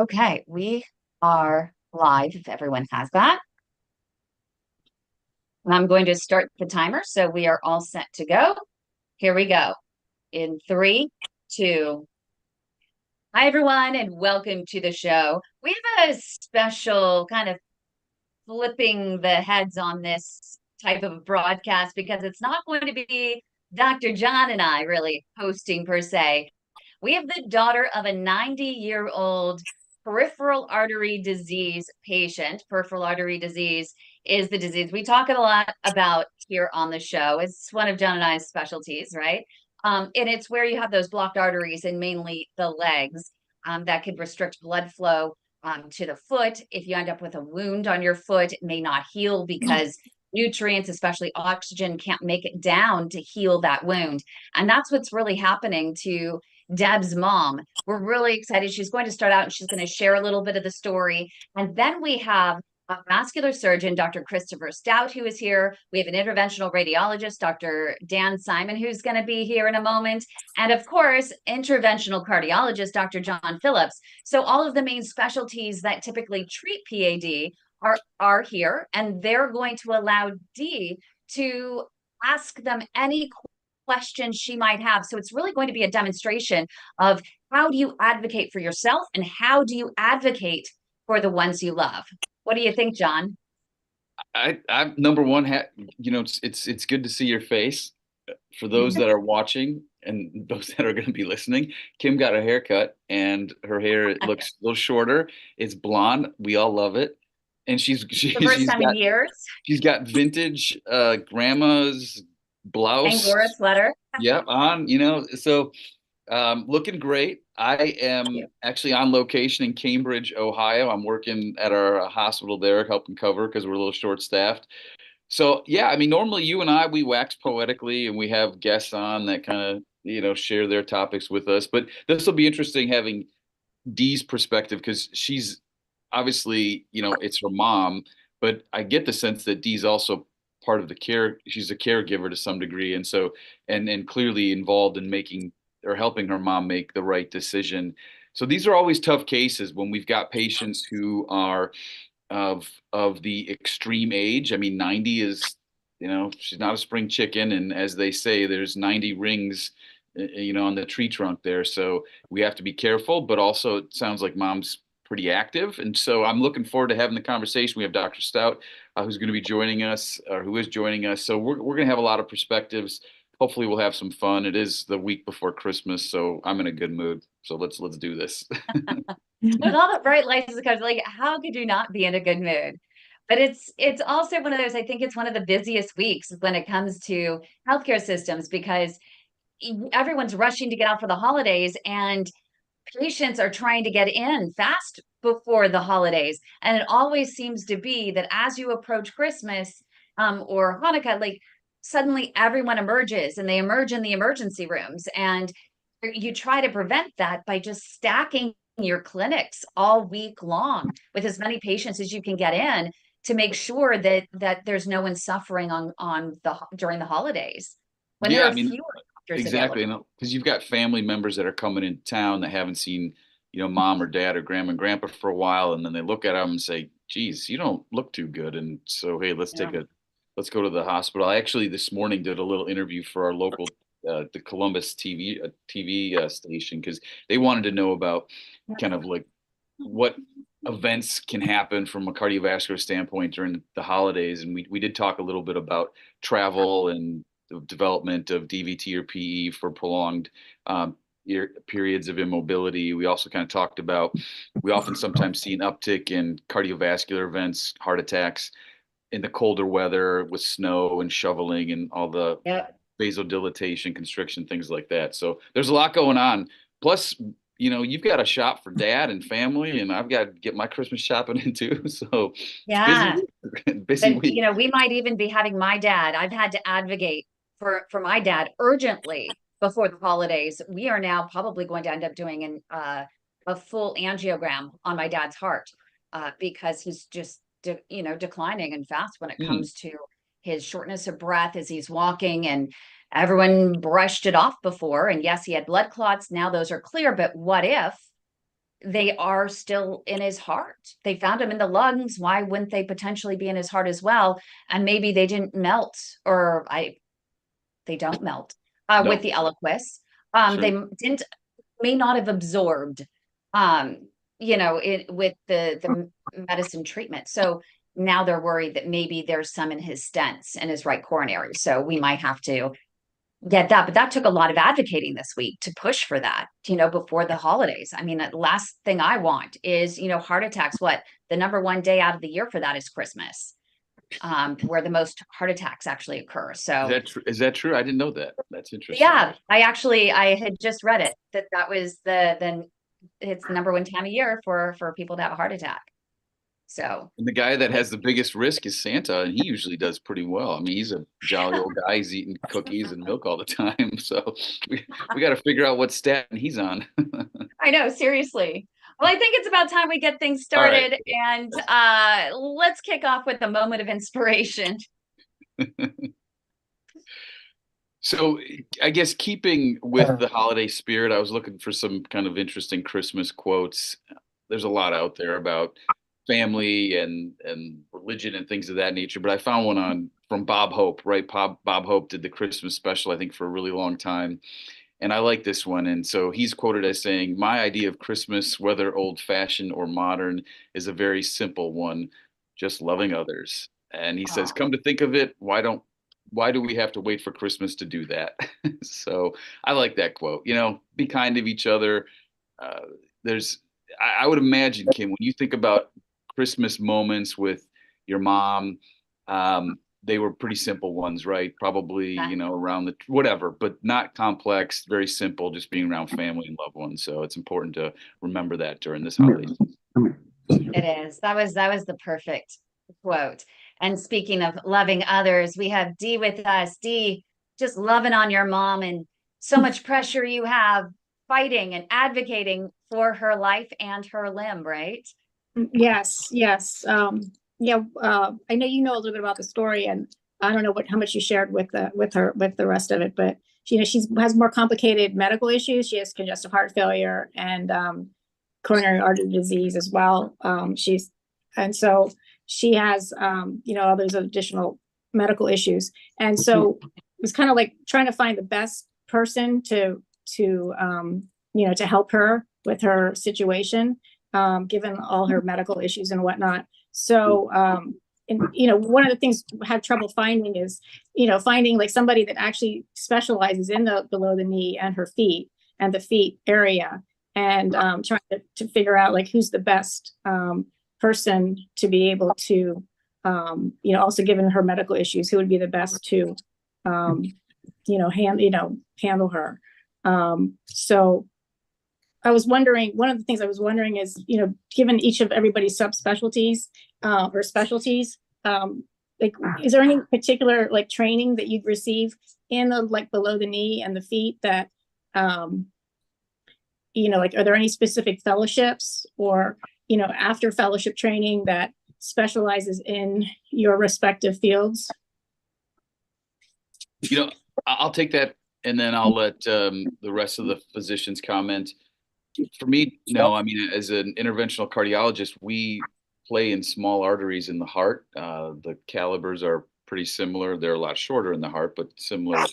Okay, we are live if everyone has that. And I'm going to start the timer so we are all set to go. Here we go. In three, two. Hi, everyone, and welcome to the show. We have a special kind of flipping the heads on this type of broadcast because it's not going to be Dr. John and I really hosting per se. We have the daughter of a 90-year-old peripheral artery disease patient. Peripheral artery disease is the disease we talk a lot about here on the show. It's one of John and I's specialties, right? And it's where you have those blocked arteries in mainly the legs that could restrict blood flow to the foot. If you end up with a wound on your foot, it may not heal because nutrients, especially oxygen, can't make it down to heal that wound. And that's what's really happening to Deb's mom. We're really excited. She's going to start out and she's going to share a little bit of the story. And then we have a vascular surgeon, Dr. Christopher Stout, who is here. We have an interventional radiologist, Dr. Dan Simon, who's going to be here in a moment. And of course, interventional cardiologist, Dr. John Phillips. So all of the main specialties that typically treat PAD are here, and they're going to allow Dee to ask them any questions she might have. So it's really going to be a demonstration of how do you advocate for yourself and how do you advocate for the ones you love. What do you think, John? I'm number one. It's good to see your face. For those that are watching and those that are going to be listening, Kim got a haircut and her hair looks a little shorter. It's blonde. We all love it, and The first time in years. she's got vintage grandma's blouse. Angora sweater. Yep, on. Looking great. I am actually on location in Cambridge, Ohio. I'm working at our hospital there, helping cover because we're a little short-staffed. So yeah, I mean, normally you and I, we wax poetically and we have guests on that kind of, share their topics with us. But this will be interesting having Dee's perspective because she's obviously, it's her mom, but I get the sense that Dee's also part of the care. She's a caregiver to some degree. And so, and clearly involved in making or helping her mom make the right decision. So these are always tough cases when we've got patients who are of the extreme age. I mean, 90 is, she's not a spring chicken, and as they say, there's 90 rings, on the tree trunk there. So we have to be careful, but also it sounds like mom's pretty active, and so I'm looking forward to having the conversation. We have Dr. Stout, who's going to be joining us, or who is joining us. So we're going to have a lot of perspectives. Hopefully, we'll have some fun. It is the week before Christmas, so I'm in a good mood. So let's do this. With all the bright lights and colors, like how could you not be in a good mood? But it's also one of those, I think it's one of the busiest weeks when it comes to healthcare systems because everyone's rushing to get out for the holidays and patients are trying to get in fast before the holidays. And it always seems to be that as you approach Christmas or Hanukkah, like suddenly everyone emerges and they emerge in the emergency rooms. And you try to prevent that by just stacking your clinics all week long with as many patients as you can get in to make sure that there's no one suffering on the during the holidays when there Yeah, I are mean, fewer doctors exactly. available. Because you've got family members that are coming in town that haven't seen, mom or dad or grandma and grandpa for a while, and then they look at them and say, "Geez, you don't look too good." And so, hey, Yeah. let's go to the hospital. I actually this morning did a little interview for our local, the Columbus TV station because they wanted to know about kind of like what events can happen from a cardiovascular standpoint during the holidays, and we did talk a little bit about travel and the development of DVT or PE for prolonged periods of immobility. We also kind of talked about we often sometimes see an uptick in cardiovascular events, heart attacks in the colder weather with snow and shoveling and all the Yep. vasodilatation, constriction, things like that. So there's a lot going on. Plus, you've got to shop for dad and family, and I've got to get my Christmas shopping in too. So it's busy, Yeah. busy And week. we might even be having my dad. I've had to advocate for my dad urgently before the holidays. We are now probably going to end up doing a full angiogram on my dad's heart because he's just declining and fast when it Hmm. comes to his shortness of breath as he's walking, and everyone brushed it off before. And yes, he had blood clots. Now those are clear, but what if they are still in his heart. They found them in the lungs. Why wouldn't they potentially be in his heart as well? And maybe they didn't melt, or they don't melt with No, the Eliquis. sure. They didn't, may not have absorbed, with the medicine treatment. So now they're worried that maybe there's some in his stents in his right coronary. So we might have to get that. But that took a lot of advocating this week to push for that, before the holidays. I mean, the last thing I want is, heart attacks. What, the number one day out of the year for that is Christmas, where the most heart attacks actually occur. So Is that true? I didn't know that. That's interesting. yeah, I had just read it that was it's the number one time of year for people to have a heart attack. So And the guy that has the biggest risk is Santa, and he usually does pretty well. I mean, he's a jolly old guy. He's eating cookies and milk all the time. So we got to figure out what stat he's on. I know, seriously. Well, I think it's about time we get things All right. started, and let's kick off with a moment of inspiration. So I guess keeping with the holiday spirit, I was looking for some kind of interesting Christmas quotes. There's a lot out there about family and religion and things of that nature, but I found one on from Bob Hope, right? Bob Hope did the Christmas special, I think, for a really long time. And I like this one. And so he's quoted as saying, "My idea of Christmas, whether old fashioned or modern, is a very simple one, just loving others." And he says, Oh, "Come to think of it, why do we have to wait for Christmas to do that?" So I like that quote. Be kind of each other. Uh, I would imagine, Kim, when you think about Christmas moments with your mom, they were pretty simple ones, right? Probably, around the whatever, but not complex, very simple, just being around family and loved ones. So it's important to remember that during this holiday season. it is. That was the perfect quote. And speaking of loving others, we have Dee with us. Dee, just loving on your mom and so much pressure you have fighting and advocating for her life and her limb, right? Yes, yes. Yeah, I know you know a little bit about the story, and I don't know how much you shared with the rest of it, but she has more complicated medical issues. She has congestive heart failure and coronary artery disease as well. And so she has all those additional medical issues, and so it was kind of like trying to find the best person to help her with her situation, given all her medical issues and whatnot. So, and one of the things I had trouble finding is, finding like somebody that actually specializes in the below the knee and her feet and the feet area, and trying to figure out like who's the best person to be able to, also given her medical issues, who would be the best to, handle her. So I was wondering, one of the things I was wondering is, given each of everybody's subspecialties or specialties, like, is there any particular like training that you'd receive in the like below the knee and the feet that, like, are there any specific fellowships or, after fellowship training that specializes in your respective fields? I'll take that and then I'll let the rest of the physicians comment. For me, no. I mean, as an interventional cardiologist, we play in small arteries in the heart. The calibers are pretty similar. They're a lot shorter in the heart, but similar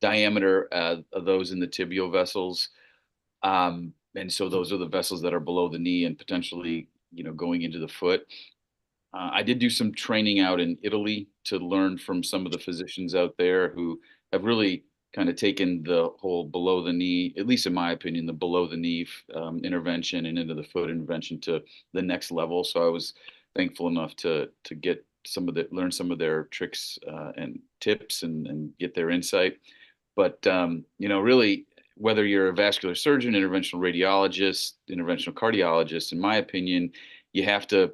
diameter of those in the tibial vessels. And so those are the vessels that are below the knee and potentially, going into the foot. I did do some training out in Italy to learn from some of the physicians out there who have really kind of taken the whole below the knee, at least in my opinion, the below the knee intervention and into the foot intervention to the next level. So I was thankful enough to get learn some of their tricks and tips and get their insight. But really, whether you're a vascular surgeon, interventional radiologist, interventional cardiologist, in my opinion, you have to,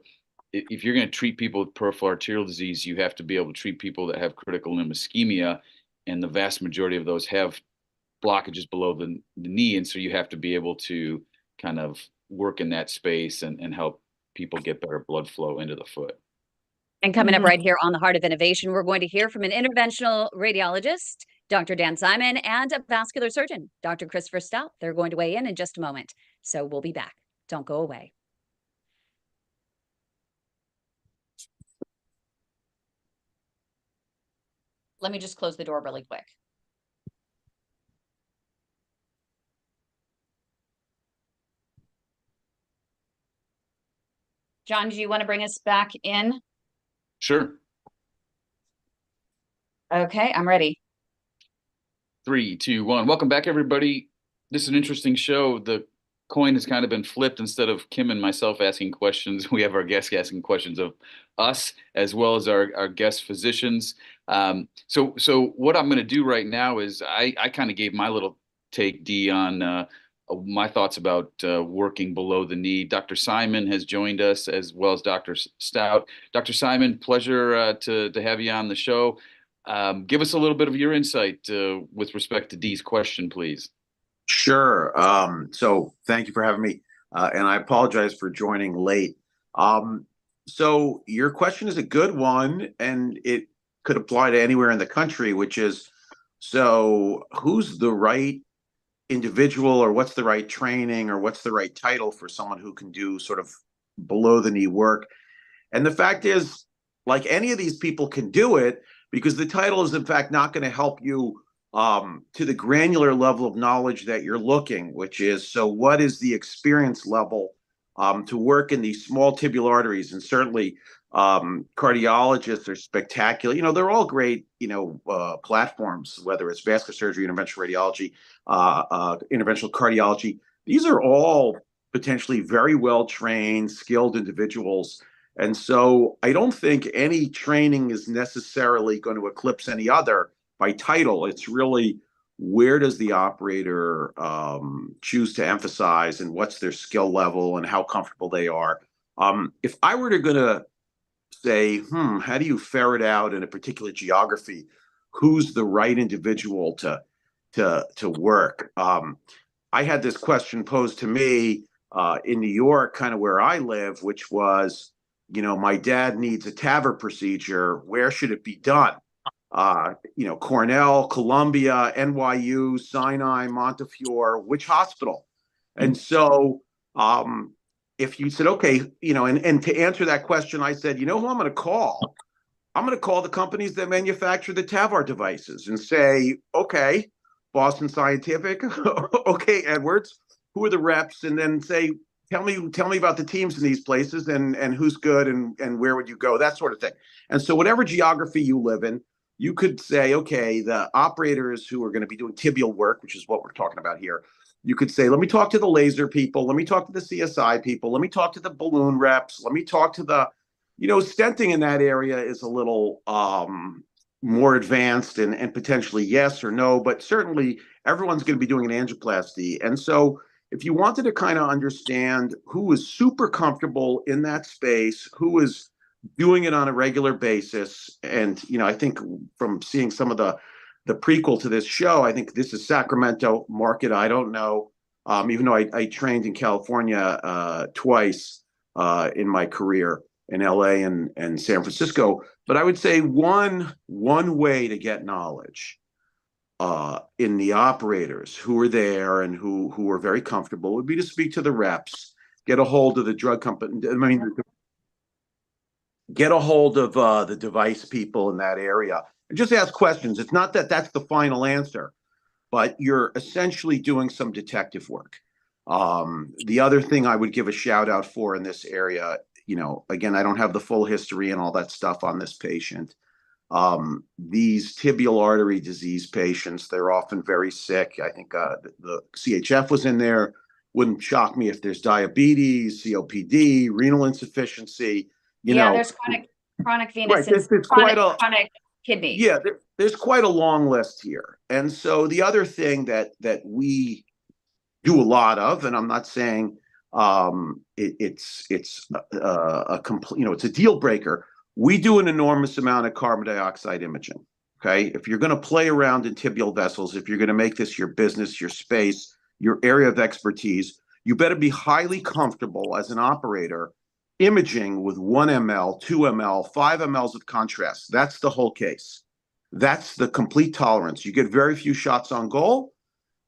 if you're going to treat people with peripheral arterial disease, you have to be able to treat people that have critical limb ischemia, and the vast majority of those have blockages below the knee, and so you have to be able to kind of work in that space and help people get better blood flow into the foot. And coming up right here on the Heart of Innovation, we're going to hear from an interventional radiologist, Dr. Dan Simon, and a vascular surgeon, Dr. Christopher Stout. They're going to weigh in just a moment. So we'll be back. Don't go away. Let me just close the door really quick. John, do you want to bring us back in? Sure. Okay, I'm ready. 3, 2, 1. Welcome back, everybody. This is an interesting show. The coin has kind of been flipped. Instead of Kim and myself asking questions, we have our guests asking questions of us as well as our guest physicians. So what I'm going to do right now is I kind of gave my little take, D, on my thoughts about working below the knee. Dr. Simon has joined us as well as Dr. Stout. Dr. Simon, pleasure to have you on the show. Give us a little bit of your insight with respect to Dee's question, please. Sure. So thank you for having me. And I apologize for joining late. So your question is a good one, and it could apply to anywhere in the country, which is, so who's the right individual, or what's the right training, or what's the right title for someone who can do sort of below the knee work? And the fact is, like, any of these people can do it, because the title is in fact not going to help you to the granular level of knowledge that you're looking, which is, so what is the experience level to work in these small tibial arteries? And certainly cardiologists are spectacular. They're all great, platforms, whether it's vascular surgery, interventional radiology, interventional cardiology. These are all potentially very well trained, skilled individuals. And so I don't think any training is necessarily going to eclipse any other by title. It's really, where does the operator choose to emphasize, and what's their skill level and how comfortable they are. If I were to say, how do you ferret out in a particular geography who's the right individual to work? I had this question posed to me in New York, kind of where I live, which was, my dad needs a TAVR procedure. Where should it be done? Cornell, Columbia, NYU, Sinai, Montefiore, which hospital? And so if you said, okay, and to answer that question, I said, who I'm going to call? I'm going to call the companies that manufacture the TAVR devices and say, okay, Boston Scientific, okay, Edwards, who are the reps? And then say, tell me about the teams in these places, and who's good, and where would you go, that sort of thing. And so whatever geography you live in, you could say, okay, the operators who are going to be doing tibial work, which is what we're talking about here, you could say, let me talk to the laser people, let me talk to the CSI people, let me talk to the balloon reps, let me talk to the, stenting in that area is a little more advanced, and potentially yes or no, but certainly everyone's going to be doing an angioplasty. And so if you wanted to kind of understand who is super comfortable in that space, who is doing it on a regular basis, and I think from seeing some of the prequel to this show, I think this is Sacramento market. I don't know, even though I trained in California twice in my career, in LA and San Francisco. But I would say one way to get knowledge in the operators who are there and who are very comfortable would be to speak to the reps, get a hold of the drug company. Get a hold of the device people in that area and just ask questions. It's not that that's the final answer, but you're essentially doing some detective work. The other thing I would give a shout out for in this area, again, I don't have the full history and all that stuff on this patient. These tibial artery disease patients, they're often very sick. I think the CHF was in there. Wouldn't shock me if there's diabetes, COPD, renal insufficiency. There's chronic venous, right, chronic kidney. Yeah, there's quite a long list here. And so the other thing that we do a lot of, and I'm not saying it's a complete, it's a deal breaker. We do an enormous amount of carbon dioxide imaging. Okay, if you're going to play around in tibial vessels, if you're going to make this your business, your space, your area of expertise, you better be highly comfortable as an operator imaging with 1 ml, 2 ml, 5 mLs of contrast. That's the whole case. That's the complete tolerance. You get very few shots on goal.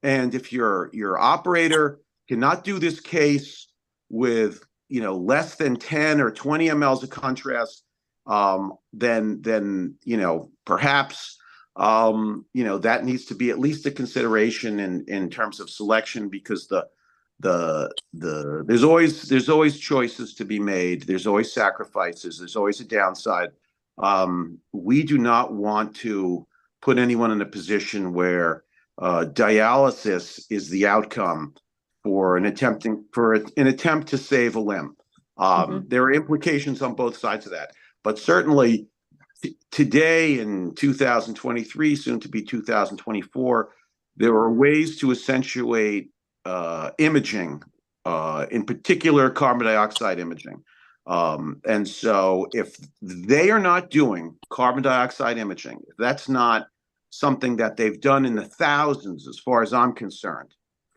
And if your operator cannot do this case with, less than 10 or 20 mLs of contrast, then perhaps that needs to be at least a consideration in terms of selection, because there's always choices to be made. There's always sacrifices. There's always a downside. We do not want to put anyone in a position where dialysis is the outcome for an attempt to save a limb. There are implications on both sides of that, but certainly today in 2023, soon to be 2024, there are ways to accentuate imaging, in particular carbon dioxide imaging. And so if they are not doing carbon dioxide imaging, if that's not something that they've done in the thousands, as far as I'm concerned,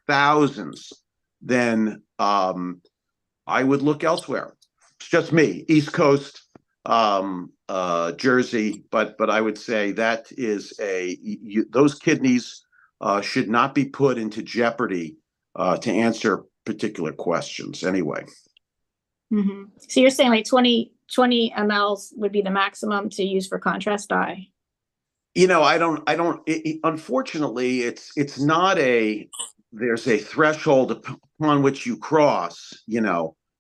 thousands, then I would look elsewhere. It's just me, East Coast, Jersey, but I would say that is those kidneys should not be put into jeopardy to answer particular questions anyway. Mm-hmm. So you're saying like 20 mLs would be the maximum to use for contrast dye? Unfortunately, it's not there's a threshold upon which you cross,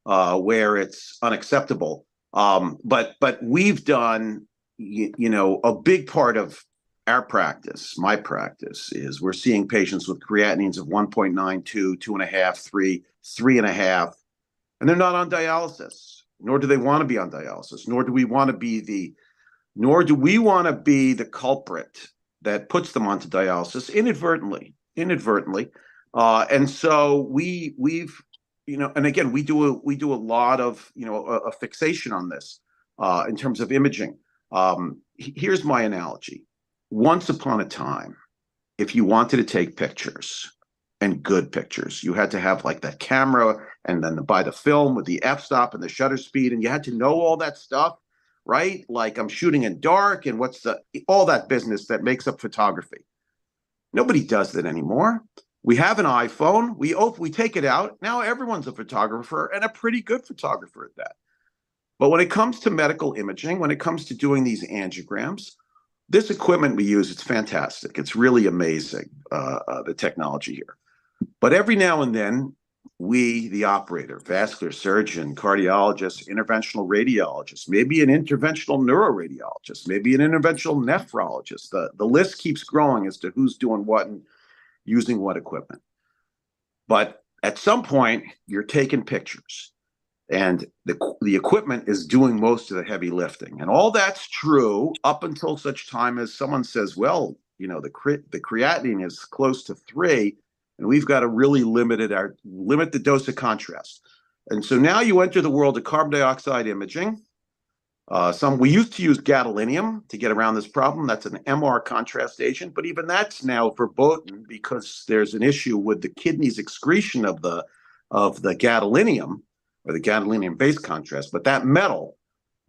where it's unacceptable. But we've done, a big part of our practice, my practice, is we're seeing patients with creatinines of 1.92, 2.5, 3, 3.5, and they're not on dialysis, nor do they want to be on dialysis, nor do we want to be the culprit that puts them onto dialysis inadvertently. And so we've, and again, we do a lot of, a fixation on this in terms of imaging. Here's my analogy. Once upon a time, if you wanted to take pictures, and good pictures, you had to have like that camera and then buy the film with the f-stop and the shutter speed, and you had to know all that stuff, right? Like I'm shooting in dark and all that business that makes up photography. Nobody does that anymore. We have an iPhone, we take it out. Now everyone's a photographer, and a pretty good photographer at that. But when it comes to medical imaging, when it comes to doing these angiograms, this equipment we use, it's fantastic. It's really amazing, the technology here. But every now and then, we, the operator, vascular surgeon, cardiologist, interventional radiologist, maybe an interventional neuroradiologist, maybe an interventional nephrologist, the list keeps growing as to who's doing what and using what equipment. But at some point, you're taking pictures, and the equipment is doing most of the heavy lifting. And all that's true up until such time as someone says, well, the creatinine is close to 3, and we've got to really limit the dose of contrast. And so now you enter the world of carbon dioxide imaging. We used to use gadolinium to get around this problem. That's an MR contrast agent, but even that's now verboten because there's an issue with the kidney's excretion of the gadolinium, or the gadolinium-based contrast. But that metal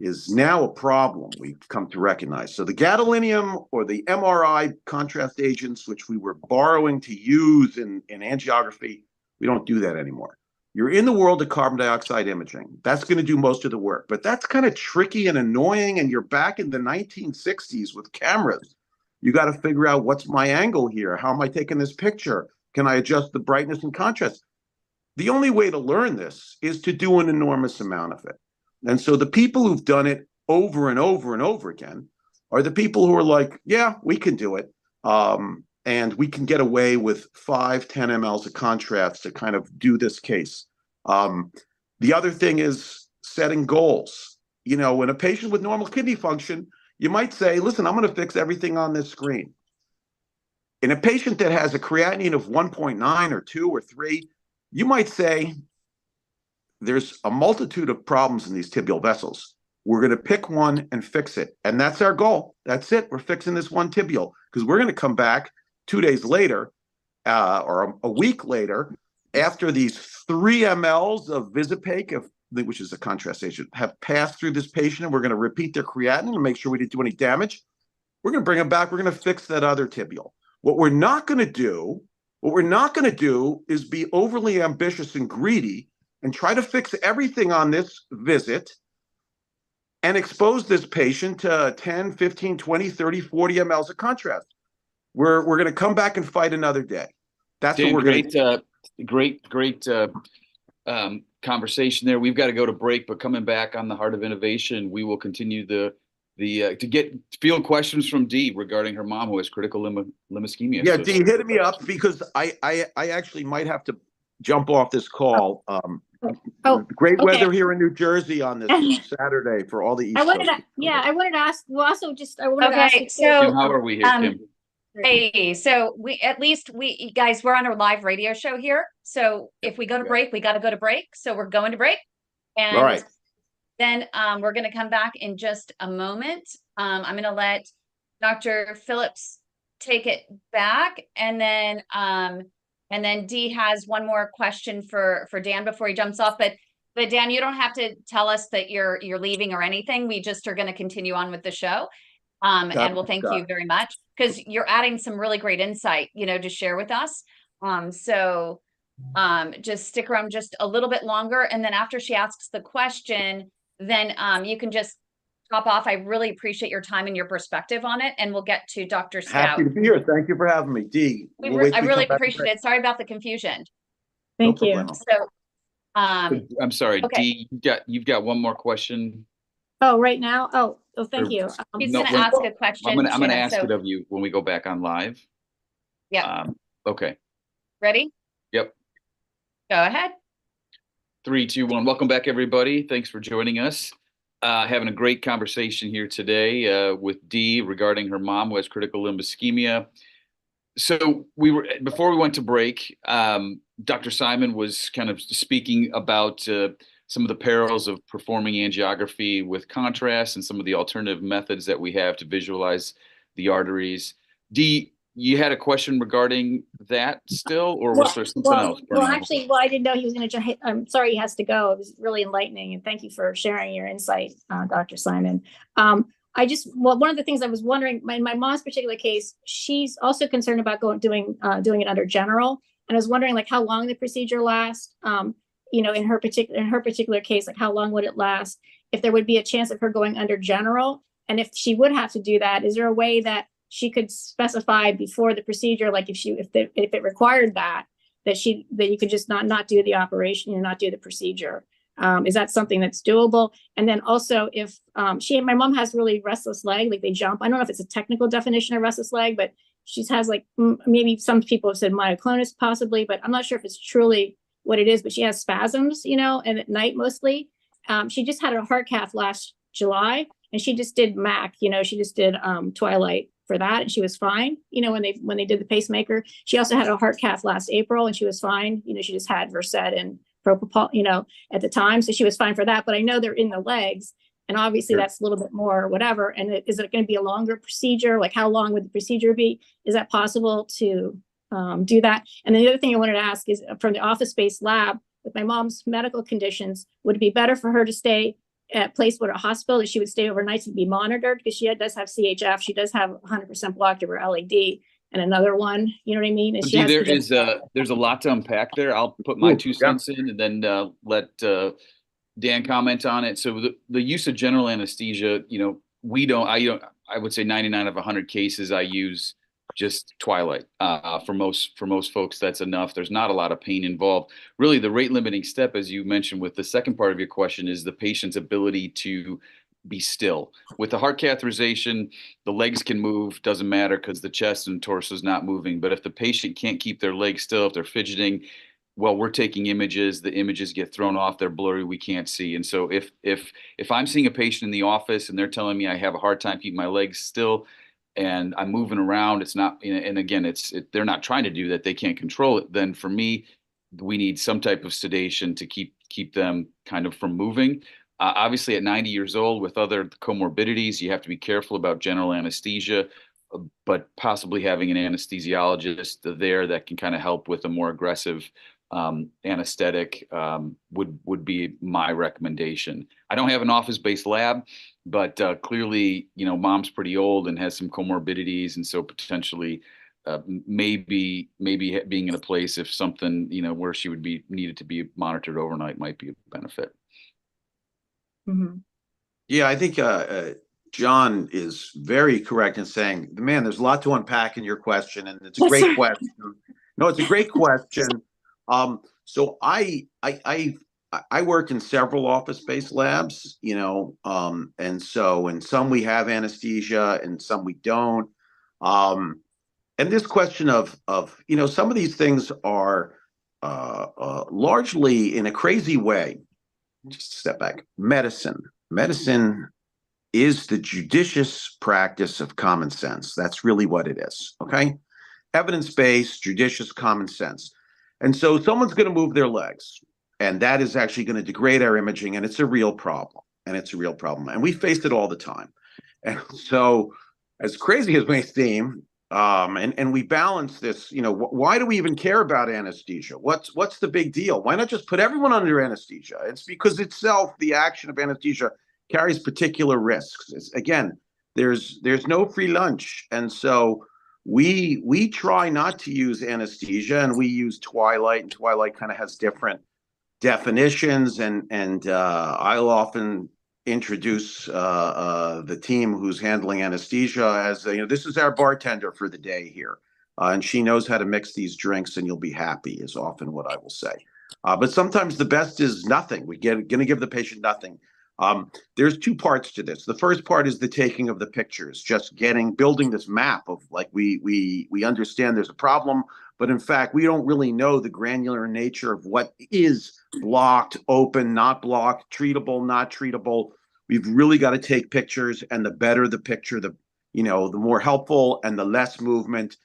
is now a problem we've come to recognize. So the gadolinium or the MRI contrast agents, which we were borrowing to use in angiography, we don't do that anymore. You're in the world of carbon dioxide imaging. That's going to do most of the work, but that's kind of tricky and annoying, and you're back in the 1960s with cameras. You got to figure out, what's my angle here? How am I taking this picture? Can I adjust the brightness and contrast? The only way to learn this is to do an enormous amount of it. And so the people who've done it over and over and over again are the people who are like, yeah, we can do it. And we can get away with 5, 10 mLs of contrast to kind of do this case. The other thing is setting goals. When a patient with normal kidney function, you might say, listen, I'm going to fix everything on this screen. In a patient that has a creatinine of 1.9 or 2 or 3, you might say, there's a multitude of problems in these tibial vessels. We're going to pick one and fix it. And that's our goal. That's it. We're fixing this one tibial, because we're going to come back 2 days later or a week later after these 3 mLs of Visipaque, which is a contrast agent, have passed through this patient, and we're going to repeat their creatinine and make sure we didn't do any damage. We're going to bring them back. We're going to fix that other tibial. What we're not going to do is be overly ambitious and greedy and try to fix everything on this visit and expose this patient to 10, 15, 20, 30, 40 mLs of contrast. We're going to come back and fight another day. That's Dan, what we're going to do. Great conversation there. We've got to go to break, but coming back on the Heart of Innovation, we will continue to get field questions from Dee regarding her mom who has critical limb ischemia. Yeah, So, Dee, hit me up because I actually might have to jump off this call. Great weather here in New Jersey on this Saturday for all the East Coast. I wanted to ask. Well, also just I wanted to ask. Okay, so Kim, how are we here, Kim? Hey, so we guys, we're on a live radio show here. So if we go to break, we got to go to break. So we're going to break, and All right. then we're going to come back in just a moment. I'm going to let Dr. Phillips take it back, and then Dee has one more question for Dan before he jumps off. But Dan, you don't have to tell us that you're leaving or anything. We just are going to continue on with the show. And we'll thank you very much because you're adding some really great insight, to share with us. So just stick around just a little bit longer. And then after she asks the question, then you can just hop off. I really appreciate your time and your perspective on it. And we'll get to Dr. Stout. Happy to be here. Thank you for having me, Dee. I really appreciate it. Sorry about the confusion. Thank you. So I'm sorry, okay. Dee, you've got one more question. Oh, right now? Oh, thank you. He's going to ask a question. I'm going to ask it of you when we go back on live. Yeah. Okay. Ready? Yep. Go ahead. 3, 2, 1. Welcome back, everybody. Thanks for joining us. Having a great conversation here today with Dee regarding her mom who has critical limb ischemia. So before we went to break, Dr. Simon was kind of speaking about some of the perils of performing angiography with contrast and some of the alternative methods that we have to visualize the arteries. Dee, you had a question regarding that still, or was there something else? I didn't know he was going to. I'm sorry he has to go. It was really enlightening, and thank you for sharing your insight, Dr. Simon. One of the things I was wondering, my mom's particular case, she's also concerned about doing it under general, and I was wondering like how long the procedure lasts. In her particular case, like how long would it last? If there would be a chance of her going under general, and if she would have to do that, is there a way that she could specify before the procedure, like if it required that you could just not do the operation and not do the procedure? Is that something that's doable? And then also if my mom has really restless leg, like they jump. I don't know if it's a technical definition of restless leg, but she has like maybe some people have said myoclonus possibly, but I'm not sure if it's truly what it is, but she has spasms, and at night mostly. She just had a heart cath last July and she just did MAC, she just did Twilight for that and she was fine, when they did the pacemaker. She also had a heart cath last April and she was fine. She just had Versed and propofol, at the time. So she was fine for that, but I know they're in the legs and obviously that's a little bit more whatever. And is it going to be a longer procedure? Like how long would the procedure be? Is that possible to do that? And then the other thing I wanted to ask is from the office-based lab with my mom's medical conditions, would it be better for her to stay at a place where a hospital that she would stay overnight to be monitored because she does have CHF, she does have 100% blocked of her LAD and another one, you know what I mean? And there's a lot to unpack there. I'll put my 2 cents in and then let Dan comment on it. So the use of general anesthesia, I would say 99 of 100 cases I use just Twilight. For most folks, that's enough. There's not a lot of pain involved. Really, the rate limiting step, as you mentioned with the second part of your question, is the patient's ability to be still. With the heart catheterization, the legs can move, doesn't matter because the chest and torso is not moving. But if the patient can't keep their legs still, if they're fidgeting, well, we're taking images, the images get thrown off, they're blurry, we can't see. And so if I'm seeing a patient in the office and they're telling me I have a hard time keeping my legs still, and I'm moving around, it's not, and again, they're not trying to do that, they can't control it, then for me, we need some type of sedation to keep them kind of from moving. Obviously at 90 years old with other comorbidities, you have to be careful about general anesthesia, but possibly having an anesthesiologist there that can kind of help with a more aggressive anesthetic would be my recommendation. I don't have an office-based lab, but clearly, mom's pretty old and has some comorbidities, and so potentially maybe being in a place if something, where she would be needed to be monitored overnight might be a benefit. Mm-hmm. Yeah, I think John is very correct in saying, man, there's a lot to unpack in your question, and it's a great question. No, it's a great question. So I work in several office-based labs, and some we have anesthesia and some we don't. And this question of some of these things are largely, in a crazy way, just step back, medicine is the judicious practice of common sense. That's really what it is. Okay. Evidence-based, judicious, common sense. And so someone's going to move their legs, and that is actually going to degrade our imaging. And it's a real problem. And we face it all the time. And so, as crazy as may seem, and we balance this, why do we even care about anesthesia? What's the big deal? Why not just put everyone under anesthesia? It's because itself, the action of anesthesia carries particular risks. Again, there's no free lunch. And so we try not to use anesthesia, and we use Twilight, and Twilight kind of has different definitions. And I'll often introduce the team who's handling anesthesia as this is our bartender for the day here, and she knows how to mix these drinks, and you'll be happy, is often what I will say. But sometimes the best is nothing. We're going to give the patient nothing. There's two parts to this. The first part is the taking of the pictures, just building this map of, like, we understand there's a problem, but in fact, we don't really know the granular nature of what is blocked, open, not blocked, treatable, not treatable. We've really got to take pictures, and the better the picture, the more helpful, and the less movement,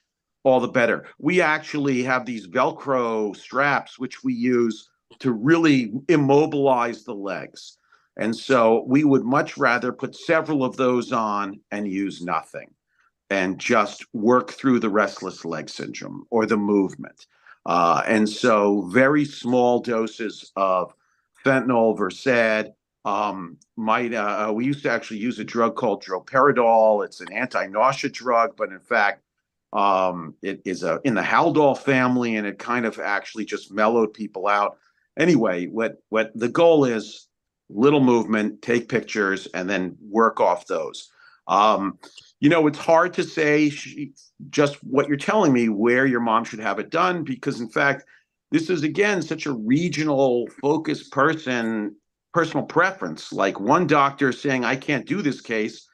all the better. We actually have these Velcro straps, which we use to really immobilize the legs. And so we would much rather put several of those on and use nothing, and just work through the restless leg syndrome or the movement. And so very small doses of fentanyl, Versed, we used to actually use a drug called droperidol. It's an anti-nausea drug, but in fact, it is in the Haldol family, and it kind of actually just mellowed people out. Anyway, what the goal is, little movement, take pictures, and then work off those. It's hard to say just what you're telling me where your mom should have it done, because in fact, this is, again, such a regional focused personal preference. Like, one doctor saying, I can't do this case,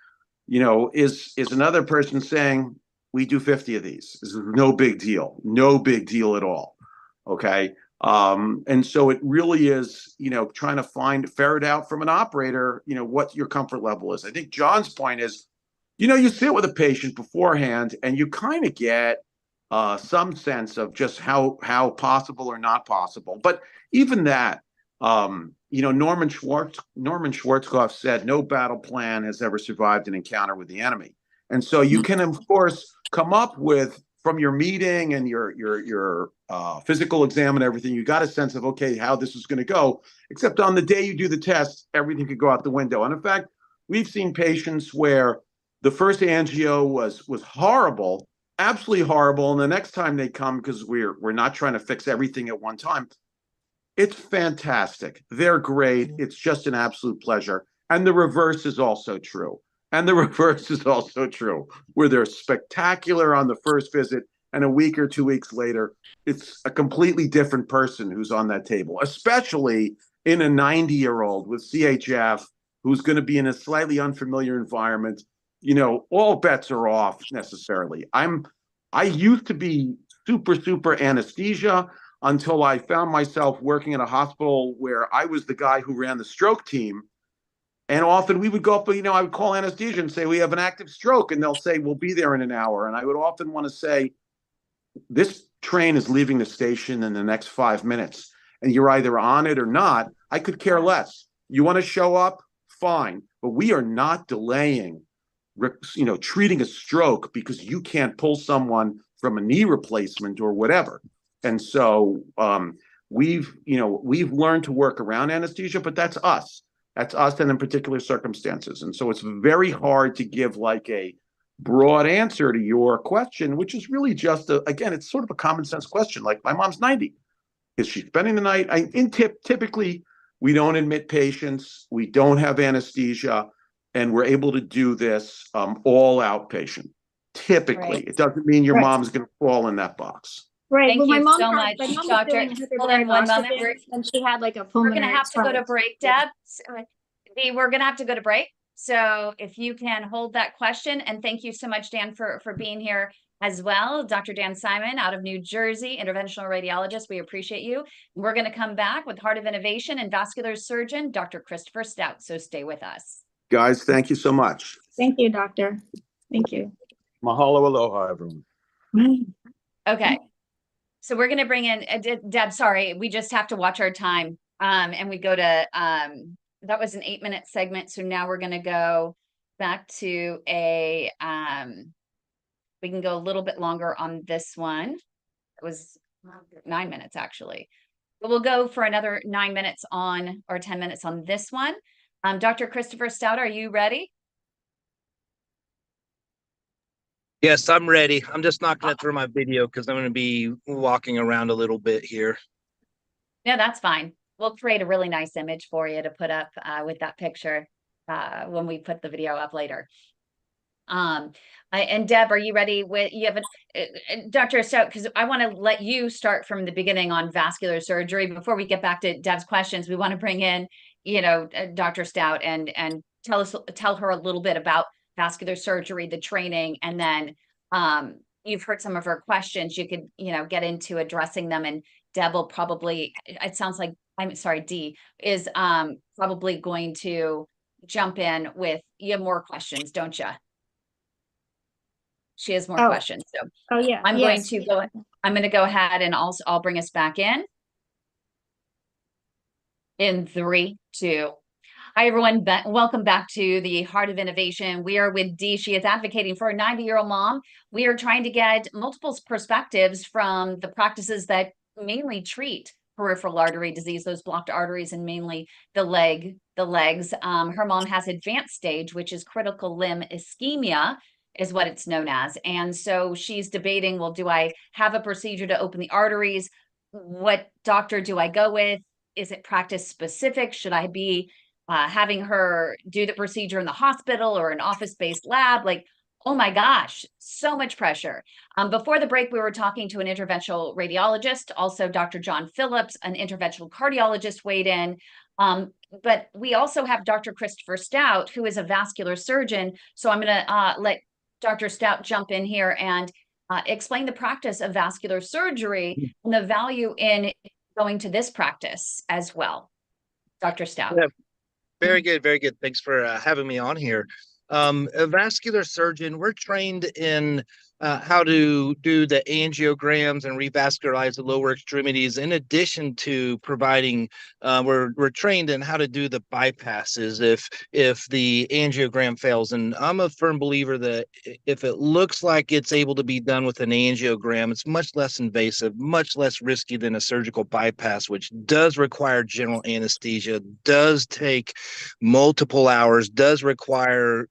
is another person saying, we do 50 of these. This is no big deal at all. Okay. And so it really is, trying to ferret out from an operator, what your comfort level is. I think John's point is, you sit with a patient beforehand, and you kind of get some sense of just how possible or not possible. But even that, Norman Schwarzkopf said, no battle plan has ever survived an encounter with the enemy. And so you can, of course, come up with, from your meeting and your physical exam and everything, you got a sense of, okay, how this is going to go, except on the day you do the test, everything could go out the window. And in fact, we've seen patients where the first angio was horrible, absolutely horrible. And the next time they come, because we're not trying to fix everything at one time, it's fantastic. They're great. It's just an absolute pleasure. And the reverse is also true. Where they're spectacular on the first visit, and a week or 2 weeks later, it's a completely different person who's on that table, especially in a 90-year-old with CHF who's going to be in a slightly unfamiliar environment. All bets are off necessarily. I used to be super anesthesia until I found myself working in a hospital where I was the guy who ran the stroke team. And often we would go up, I would call anesthesia and say, we have an active stroke. And they'll say, we'll be there in an hour. And I would often want to say, this train is leaving the station in the next 5 minutes, and you're either on it or not. I could care less. You want to show up? Fine. But we are not delaying, treating a stroke because you can't pull someone from a knee replacement or whatever. And so we've learned to work around anesthesia, but that's us. That's us, and in particular circumstances. And so it's very hard to give like a broad answer to your question, which is really just again, it's sort of a common sense question. Like, my mom's 90. Is she spending the night? Typically, we don't admit patients. We don't have anesthesia, and we're able to do this all outpatient. Typically, Right. it doesn't mean your Right. mom's going to fall in that box. Right. Thank Well, my you mom so had, much, my mom was Doctor. doing Hold on one moment. hyperdiagnostic, and she had like a We're pulmonary. going to have to go to break, Deb. response. Dee, we're going to have to go to break. So if you can hold that question, and thank you so much, Dan, for being here as well. Dr. Dan Simon out of New Jersey, interventional radiologist. We appreciate you. We're going to come back with Heart of Innovation and Vascular Surgeon Dr. Christopher Stout. So stay with us. Guys, thank you so much. Thank you, doctor. Thank you. Mahalo aloha, everyone. Okay. So we're going to bring in Deb. Sorry, we just have to watch our time. And we go to that was an 8-minute segment. So now we're going to go back to a we can go a little bit longer on this one. It was 9 minutes actually, but we'll go for another 9 minutes on, or 10 minutes on this one. Dr. Christopher Stout, are you ready? Yes, I'm ready. I'm just not going to throw my video because I'm going to be walking around a little bit here. No, that's fine. We'll create a really nice image for you to put up with that picture when we put the video up later. And Deb, are you ready? You have Dr. Stout, because I want to let you start from the beginning on vascular surgery. Before we get back to Deb's questions, we want to bring in, Dr. Stout and tell her a little bit about vascular surgery, the training, and then you've heard some of her questions. You could, get into addressing them, and Deb will probably, it sounds like, I'm sorry, Dee is probably going to jump in with, you have more questions, don't you? She has more questions. So yeah, I'm going to go ahead and I'll bring us back in 3, 2. Hi, everyone. Welcome back to the Heart of Innovation. We are with Dee. She is advocating for a 90-year-old mom. We are trying to get multiple perspectives from the practices that mainly treat peripheral artery disease, those blocked arteries, and mainly the legs. Her mom has advanced stage, which is critical limb ischemia, is what it's known as. And so she's debating, well, do I have a procedure to open the arteries? What doctor do I go with? Is it practice specific? Should I be having her do the procedure in the hospital or an office-based lab? Like, oh my gosh, so much pressure. Before the break, we were talking to an interventional radiologist, also Dr. John Phillips, an interventional cardiologist weighed in. But we also have Dr. Christopher Stout, who is a vascular surgeon. So I'm going to let Dr. Stout jump in here and explain the practice of vascular surgery and the value in going to this practice as well. Dr. Stout. Yeah, very good, very good. Thanks for having me on here. A vascular surgeon, we're trained in how to do the angiograms and revascularize the lower extremities. In addition to providing, we're trained in how to do the bypasses if the angiogram fails. And I'm a firm believer that if it looks like it's able to be done with an angiogram, it's much less invasive, much less risky than a surgical bypass, which does require general anesthesia, does take multiple hours, does require,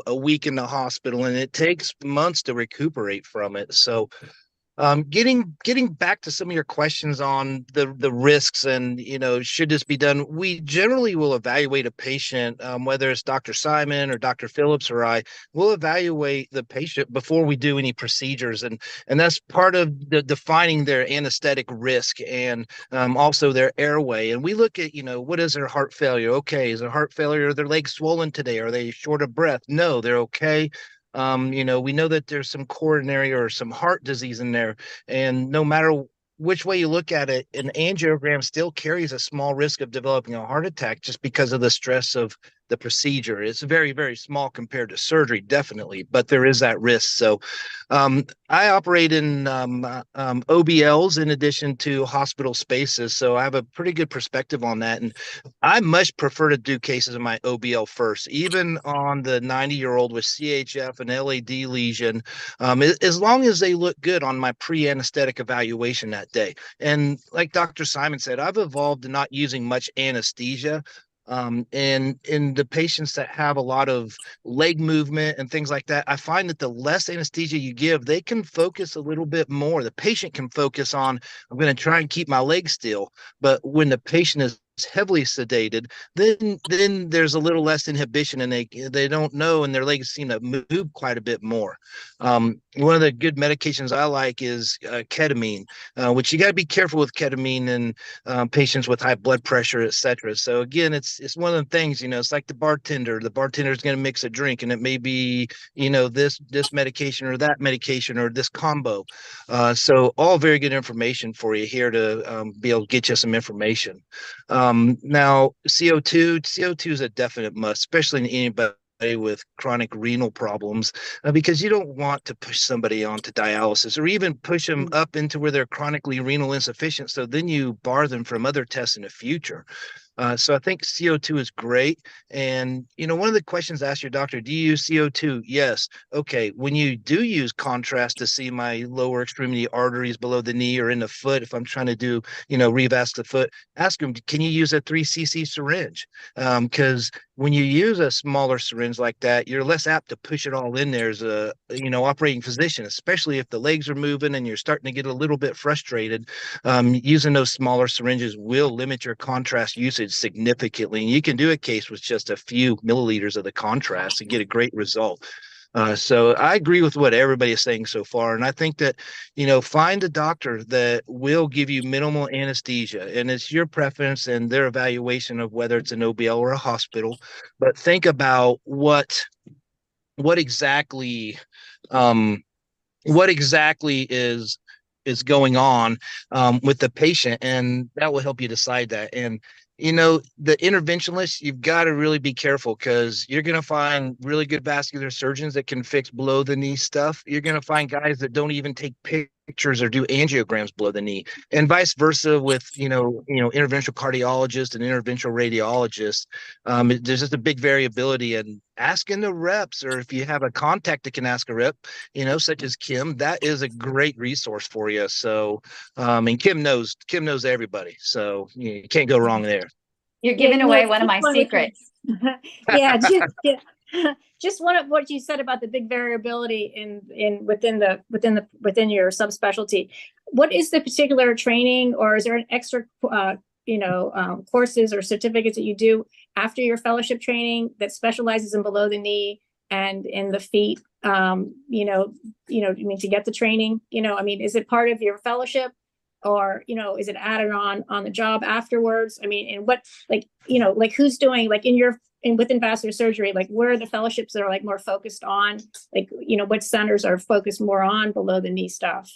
a week in the hospital, and it takes months to recuperate from it. So getting back to some of your questions on the risks and, should this be done? We generally will evaluate a patient, whether it's Dr. Simon or Dr. Phillips or I, will evaluate the patient before we do any procedures. And that's part of the defining their anesthetic risk and also their airway. And we look at, what is their heart failure? Okay, is their heart failure? Are their legs swollen today? Are they short of breath? No, they're okay. We know that there's some coronary or some heart disease in there, and no matter which way you look at it, an angiogram still carries a small risk of developing a heart attack just because of the stress of the procedure. It's very, very small compared to surgery, definitely, but there is that risk. So I operate in OBLs in addition to hospital spaces, so I have a pretty good perspective on that. And I much prefer to do cases in my OBL first, even on the 90-year-old with CHF and LAD lesion, as long as they look good on my pre-anesthetic evaluation that day. And like Dr. Simon said, I've evolved to not using much anesthesia. And in the patients that have a lot of leg movement and things like that, I find that the less anesthesia you give, they can focus a little bit more. The patient can focus on, I'm going to try and keep my leg still. But when the patient is heavily sedated, then there's a little less inhibition, and they don't know, and their legs seem to move quite a bit more. One of the good medications I like is ketamine, which you got to be careful with ketamine in patients with high blood pressure, etc. So again, it's one of the things, it's like the bartender. The bartender is going to mix a drink, and it may be, this medication or that medication or this combo. So all very good information for you here to be able to get you some information. Now, CO2 is a definite must, especially in anybody with chronic renal problems, because you don't want to push somebody onto dialysis or even push them up into where they're chronically renal insufficient. So then you bar them from other tests in the future. So I think CO2 is great. And, one of the questions asked your doctor, do you use CO2? Yes. Okay. When you do use contrast to see my lower extremity arteries below the knee or in the foot, if I'm trying to do, revasc the foot, ask them, can you use a 3cc syringe? Because when you use a smaller syringe like that, you're less apt to push it all in there as a, operating physician, especially if the legs are moving and you're starting to get a little bit frustrated. Using those smaller syringes will limit your contrast usage significantly. And you can do a case with just a few milliliters of the contrast and get a great result. So I agree with what everybody is saying so far. And I think that, find a doctor that will give you minimal anesthesia, and it's your preference and their evaluation of whether it's an OBL or a hospital. But think about what exactly is going on with the patient, and that will help you decide that. And the interventionalists, you've got to really be careful, because you're going to find really good vascular surgeons that can fix below the knee stuff. You're going to find guys that don't even take pictures or do angiograms below the knee, and vice versa with interventional cardiologists and interventional radiologists. There's just a big variability, and asking the reps, or if you have a contact that can ask a rep, such as Kim, that is a great resource for you. So, and Kim knows everybody, so you can't go wrong there. You're giving away one of my secrets. Yeah, just one of what you said about the big variability within your subspecialty. What is the particular training, or is there an extra courses or certificates that you do after your fellowship training that specializes in below the knee and in the feet? To get the training, is it part of your fellowship, or is it added on the job afterwards? And what, who's doing, within vascular surgery, where are the fellowships that are more focused on, what centers are focused more on below the knee stuff?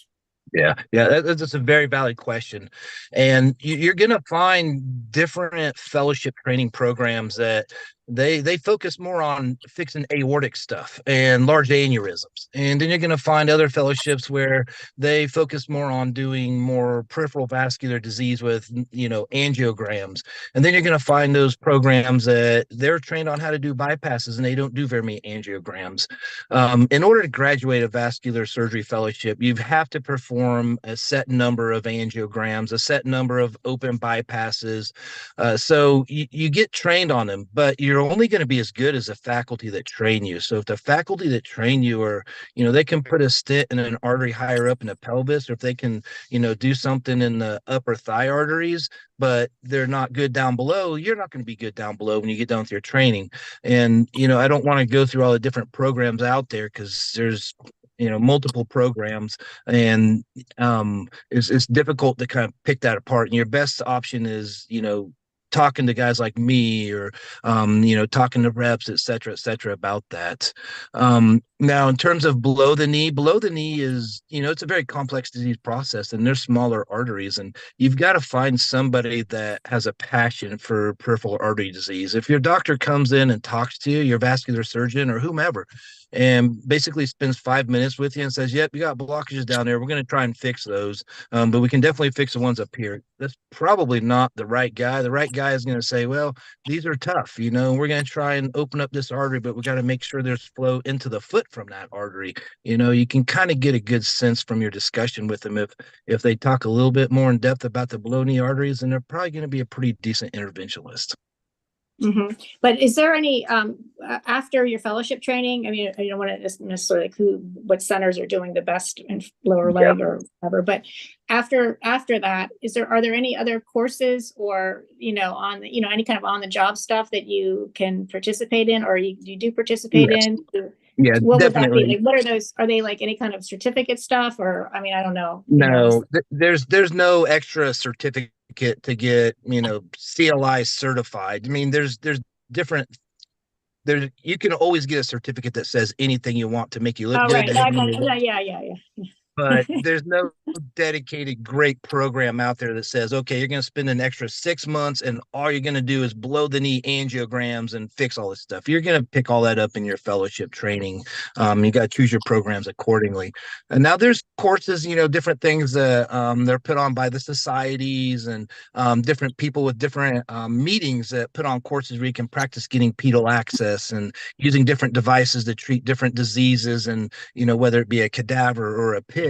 Yeah, that's a very valid question. And you're going to find different fellowship training programs that they focus more on fixing aortic stuff and large aneurysms. And then you're going to find other fellowships where they focus more on doing more peripheral vascular disease with, angiograms. And then you're going to find those programs that they're trained on how to do bypasses, and they don't do very many angiograms. In order to graduate a vascular surgery fellowship, you have to perform a set number of angiograms, a set number of open bypasses. So you get trained on them, but you're only going to be as good as the faculty that train you. So if the faculty that train you are, they can put a stent in an artery higher up in the pelvis, or if they can, do something in the upper thigh arteries, but they're not good down below, you're not going to be good down below when you get done with your training. And, I don't want to go through all the different programs out there, because there's, multiple programs, and it's difficult to kind of pick that apart. And your best option is, talking to guys like me, or talking to reps, et cetera, about that. Now, in terms of below the knee is, it's a very complex disease process, and there's smaller arteries, and you've got to find somebody that has a passion for peripheral artery disease. If your doctor comes in and talks to you, your vascular surgeon or whomever, and basically spends 5 minutes with you and says, yep, you got blockages down there, we're going to try and fix those, but we can definitely fix the ones up here, that's probably not the right guy. The right guy is going to say, well, these are tough, we're going to try and open up this artery, but we got to make sure there's flow into the foot from that artery. You can kind of get a good sense from your discussion with them. If they talk a little bit more in depth about the below knee arteries, then they're probably going to be a pretty decent interventionalist. But is there any after your fellowship training? I mean, I don't want to necessarily what centers are doing the best in lower leg or whatever, but after that, are there any other courses or on the any kind of on the job stuff that you can participate in, or you do participate in? Yeah, what definitely. would that be? Like, what are those? Are they like any kind of certificate stuff, or I mean, I don't know. No, there's no extra certificate to get CLI certified. I mean, there's different. You can always get a certificate that says anything you want to make you look good. Right. Yeah. But there's no dedicated great program out there that says, okay, you're going to spend an extra 6 months and all you're going to do is below the knee angiograms and fix all this stuff. You're going to pick all that up in your fellowship training. You got to choose your programs accordingly. And now there's courses, different things that they're put on by the societies and different people with different meetings that put on courses where you can practice getting pedal access and using different devices to treat different diseases, and whether it be a cadaver or a pig.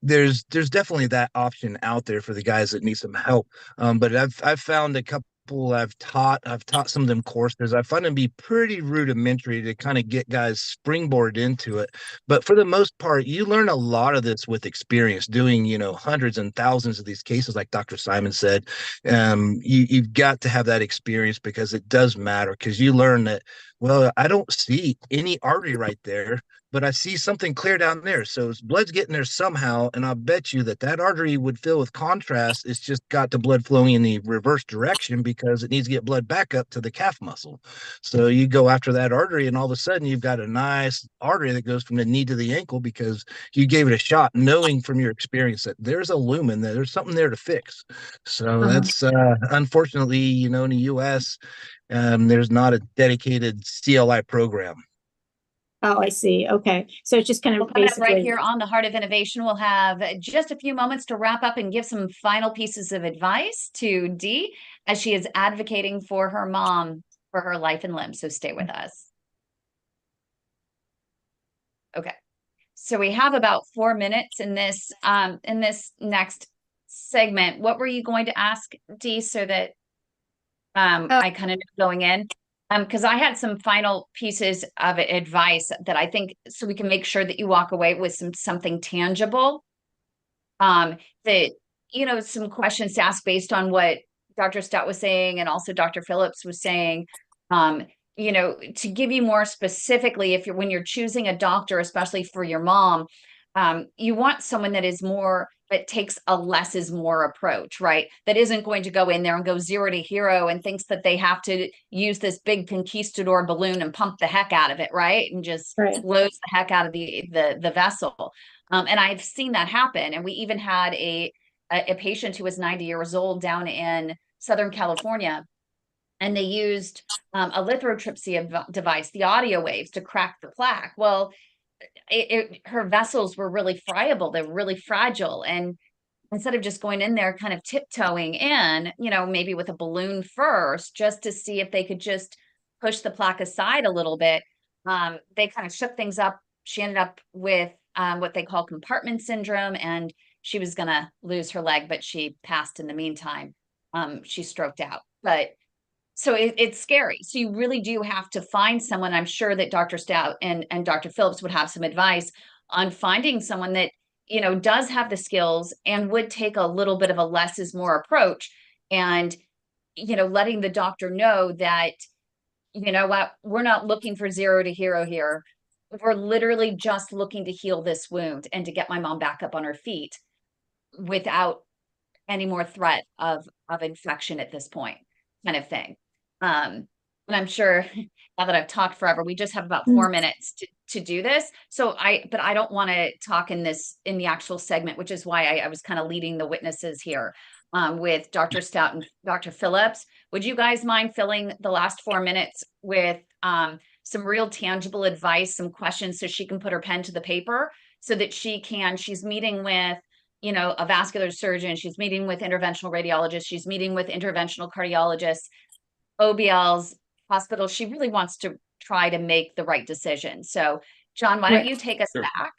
There's definitely that option out there for the guys that need some help. But I've found a couple I've taught some of them courses. I find them to be pretty rudimentary to kind of get guys springboard into it. But for the most part, you learn a lot of this with experience doing, hundreds and thousands of these cases, like Dr. Simon said. You've got to have that experience because it does matter, because you learn that, well, I don't see any artery right there, but I see something clear down there. So blood's getting there somehow. And I'll bet you that artery would fill with contrast. It's just got the blood flowing in the reverse direction because it needs to get blood back up to the calf muscle. So you go after that artery and all of a sudden you've got a nice artery that goes from the knee to the ankle because you gave it a shot, knowing from your experience that there's a lumen, that there's something there to fix. So that's unfortunately, in the US, there's not a dedicated CLI program. Oh, I see. Okay. So it's just kind of basically right here on the Heart of Innovation. We'll have just a few moments to wrap up and give some final pieces of advice to Dee as she is advocating for her mom for her life and limb. So stay with us. Okay. So we have about 4 minutes in this next segment. What were you going to ask, Dee, so that I kind of know going in? Because I had some final pieces of advice that I think, so we can make sure that you walk away with something tangible. That, some questions to ask based on what Dr. Stout was saying and also Dr. Phillips was saying. To give you more specifically, when you're choosing a doctor, especially for your mom, you want someone that takes a less is more approach, right? That isn't going to go in there and go 0 to hero and thinks that they have to use this big conquistador balloon and pump the heck out of it, right? And just blows the heck out of the vessel. And I've seen that happen. And we even had a patient who was 90 years old down in Southern California, and they used a lithotripsy device, the audio waves, to crack the plaque. Well, her vessels were really friable. They were really fragile. And instead of just going in there kind of tiptoeing in, maybe with a balloon first, just to see if they could just push the plaque aside a little bit, they kind of shook things up. She ended up with what they call compartment syndrome, and she was going to lose her leg, but she passed in the meantime. She stroked out. So it's scary. So you really do have to find someone. I'm sure that Dr. Stout and Dr. Phillips would have some advice on finding someone that, does have the skills and would take a little bit of a less is more approach, and, letting the doctor know that, what, we're not looking for 0 to hero here. We're literally just looking to heal this wound and to get my mom back up on her feet without any more threat of infection at this point, kind of thing. And I'm sure now that I've talked forever, we just have about 4 minutes to do this. But I don't want to talk in the actual segment, which is why I was kind of leading the witnesses here with Dr. Stout and Dr. Phillips. Would you guys mind filling the last 4 minutes with some real tangible advice, some questions, so she can put her pen to the paper so that she's meeting with, a vascular surgeon, she's meeting with interventional radiologists, she's meeting with interventional cardiologists, OBLs, hospitals. She really wants to try to make the right decision. So, John, why don't you take us back?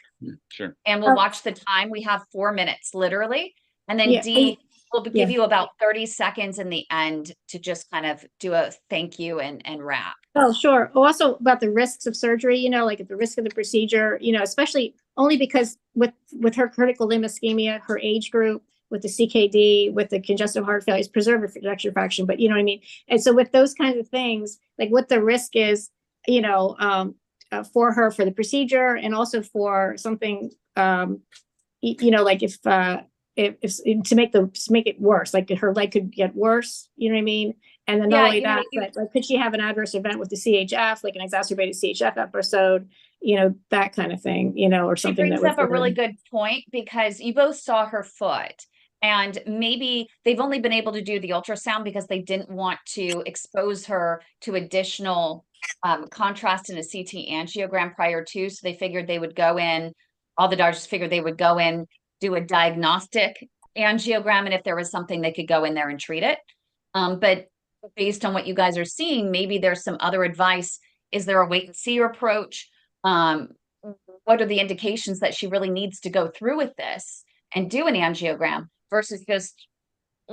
Sure. And we'll watch the time. We have 4 minutes, literally. And then Dee, We'll give you about 30 seconds in the end to just kind of do a thank you and wrap. Oh, sure. Also about the risks of surgery, like the risk of the procedure, especially only because with her critical limb ischemia, her age group, with the CKD, with the congestive heart failure, it's preserved ejection fraction, but you know what I mean? And so with those kinds of things, like what the risk is, for her for the procedure and also for something, like if to make it worse, like her leg could get worse, you know what I mean? And then not only that, but like, could she have an adverse event with the CHF, like an exacerbated CHF episode, that kind of thing, or something. She brings up a really good point, because you both saw her foot, and maybe they've only been able to do the ultrasound because they didn't want to expose her to additional contrast in a CT angiogram prior to. So they figured they would go in, all the doctors figured they would go in, do a diagnostic angiogram, and if there was something, they could go in there and treat it. But based on what you guys are seeing, maybe there's some other advice. Is there a wait and see approach? What are the indications that she really needs to go through with this and do an angiogram versus just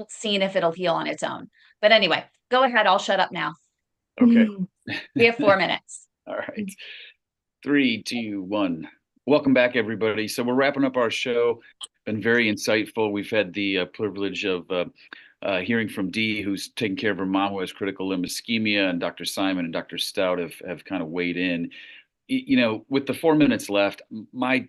seeing if it'll heal on its own? But anyway, go ahead. I'll shut up now. Okay. We have 4 minutes. All right. 3, 2, 1. Welcome back, everybody. So we're wrapping up our show. Been very insightful. We've had the privilege of hearing from Dee, who's taking care of her mom who has critical limb ischemia, and Dr. Simon and Dr. Stout have kind of weighed in. With the 4 minutes left, my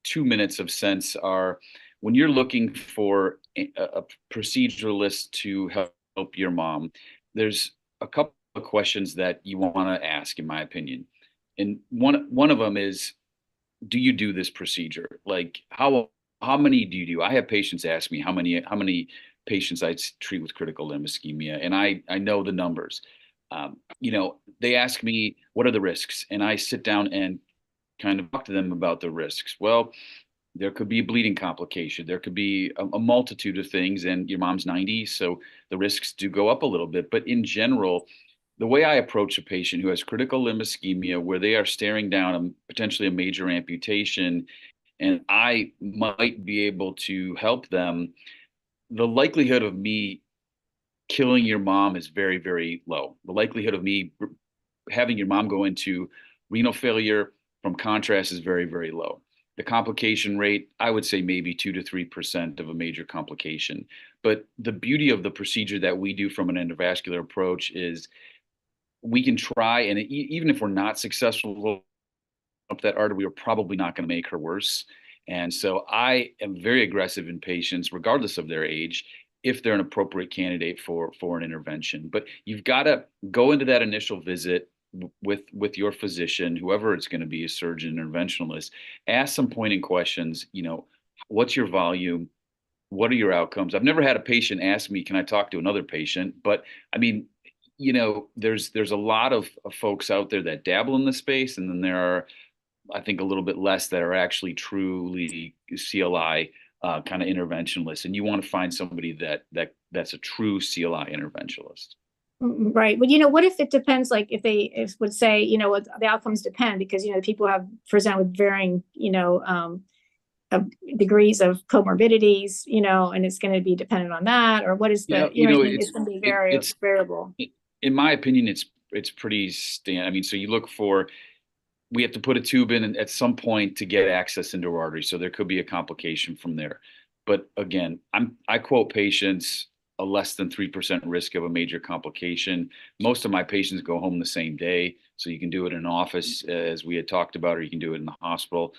2 minutes of sense are, when you're looking for a proceduralist to help your mom, there's a couple of questions that you want to ask, in my opinion. And one of them is, do you do this procedure? Like, how many do you do? I have patients ask me how many patients I treat with critical limb ischemia, and I know the numbers. They ask me, what are the risks? And I sit down and kind of talk to them about the risks. Well, there could be a bleeding complication. There could be a multitude of things, and your mom's 90, so the risks do go up a little bit. But in general, the way I approach a patient who has critical limb ischemia, where they are staring down potentially a major amputation, and I might be able to help them, the likelihood of me killing your mom is very, very low. The likelihood of me having your mom go into renal failure from contrast is very, very low. The complication rate, I would say maybe 2 to 3% of a major complication. But the beauty of the procedure that we do from an endovascular approach is we can try, and even if we're not successful up that artery, we're probably not going to make her worse. And so I am very aggressive in patients, regardless of their age, if they're an appropriate candidate for an intervention. But you've got to go into that initial visit with your physician, whoever it's going to be, a surgeon, interventionalist, ask some pointing questions. What's your volume? What are your outcomes? I've never had a patient ask me, can I talk to another patient? But I mean, there's a lot of folks out there that dabble in the space, and then there are, I think, a little bit less that are actually truly CLI kind of interventionalists, and you want to find somebody that's a true CLI interventionalist. Right. Well, what if it depends? Like, if they would say, the outcomes depend, because people have present with varying, degrees of comorbidities, and it's going to be dependent on that, or what is the, it's going to be variable. In my opinion, it's pretty standard. I mean, so you look for, we have to put a tube in at some point to get access into our artery. So there could be a complication from there. But again, I quote patients a less than 3% risk of a major complication. Most of my patients go home the same day. So you can do it in an office, as we had talked about, or you can do it in the hospital.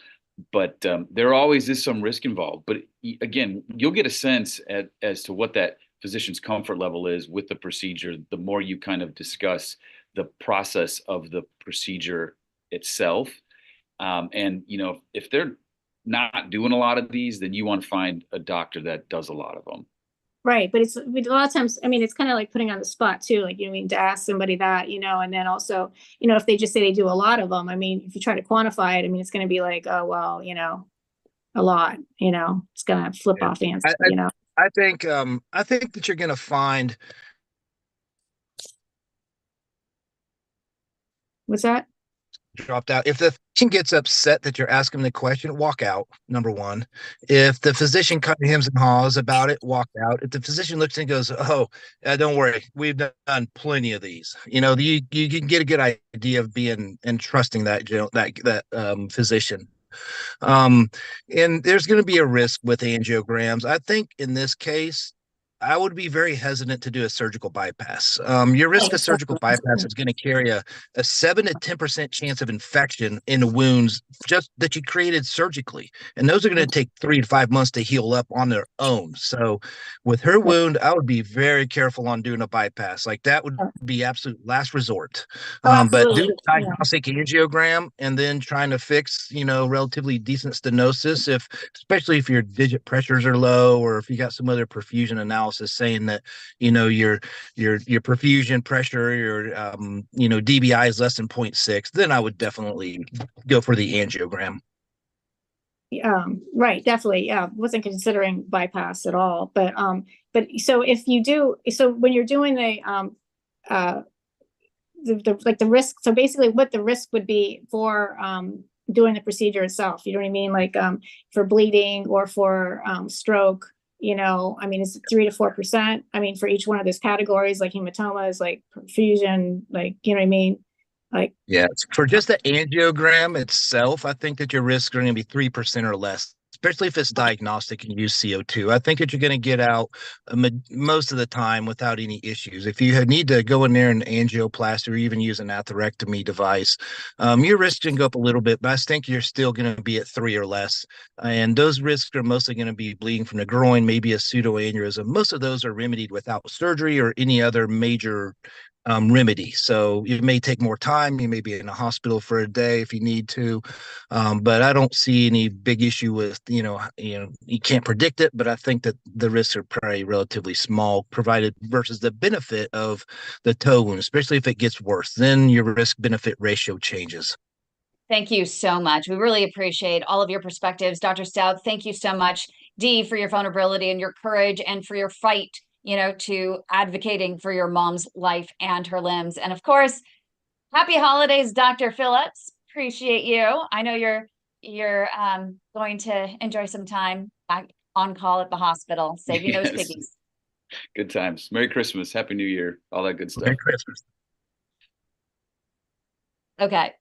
But there always is some risk involved. But again, you'll get a sense as to what that physician's comfort level is with the procedure, the more you kind of discuss the process of the procedure itself. And if they're not doing a lot of these, then you want to find a doctor that does a lot of them. Right. But a lot of times, I mean, it's kind of like putting on the spot too, like, to ask somebody that, and then also, if they just say they do a lot of them, I mean, if you try to quantify it, I mean, it's going to be like, oh, well, a lot, it's going to flip off the answer, I think that you're going to find. What's that? dropped out. If the physician gets upset that you're asking the question, walk out, number one. If the physician kind of hems and haws about it, walk out. If the physician looks and goes, oh, don't worry, we've done plenty of these. You can get a good idea of being and trusting that physician. And there's going to be a risk with angiograms. I think in this case, I would be very hesitant to do a surgical bypass. Your risk of surgical bypass is going to carry a 7 to 10% chance of infection in the wounds just that you created surgically. And those are going to take 3 to 5 months to heal up on their own. So with her wound, I would be very careful on doing a bypass. Like that would be absolute last resort. But doing a diagnostic angiogram and then trying to fix, relatively decent stenosis, especially if your digit pressures are low or if you got some other perfusion analysis saying that your perfusion pressure, your DBI is less than 0.6, then I would definitely go for the angiogram. Right, definitely. Yeah, wasn't considering bypass at all. But so if you do, so when you're doing the risk, so basically what the risk would be for doing the procedure itself, you know what I mean? Like for bleeding or for stroke. It's 3 to 4%. For each one of those categories, like hematomas, like perfusion, like, you know what I mean? Like, yeah, for just the angiogram itself, I think that your risks are going to be 3% or less, especially if it's diagnostic and use CO2. I think that you're going to get out most of the time without any issues. If you need to go in there and angioplasty or even use an atherectomy device, your risk can go up a little bit, but I think you're still going to be at 3 or less. And those risks are mostly going to be bleeding from the groin, maybe a pseudoaneurysm. Most of those are remedied without surgery or any other major remedy. So it may take more time. You may be in a hospital for a day if you need to, but I don't see any big issue with you can't predict it. But I think that the risks are probably relatively small, provided versus the benefit of the toe wound, especially if it gets worse. Then your risk benefit ratio changes. Thank you so much. We really appreciate all of your perspectives, Dr. Stout. Thank you so much, Dee, for your vulnerability and your courage and for your fight, to advocating for your mom's life and her limbs. And of course, happy holidays, Dr. Phillips. Appreciate you. I know you're going to enjoy some time back on call at the hospital, saving those piggies. Good times. Merry Christmas. Happy New Year. All that good stuff. Merry Christmas. Okay.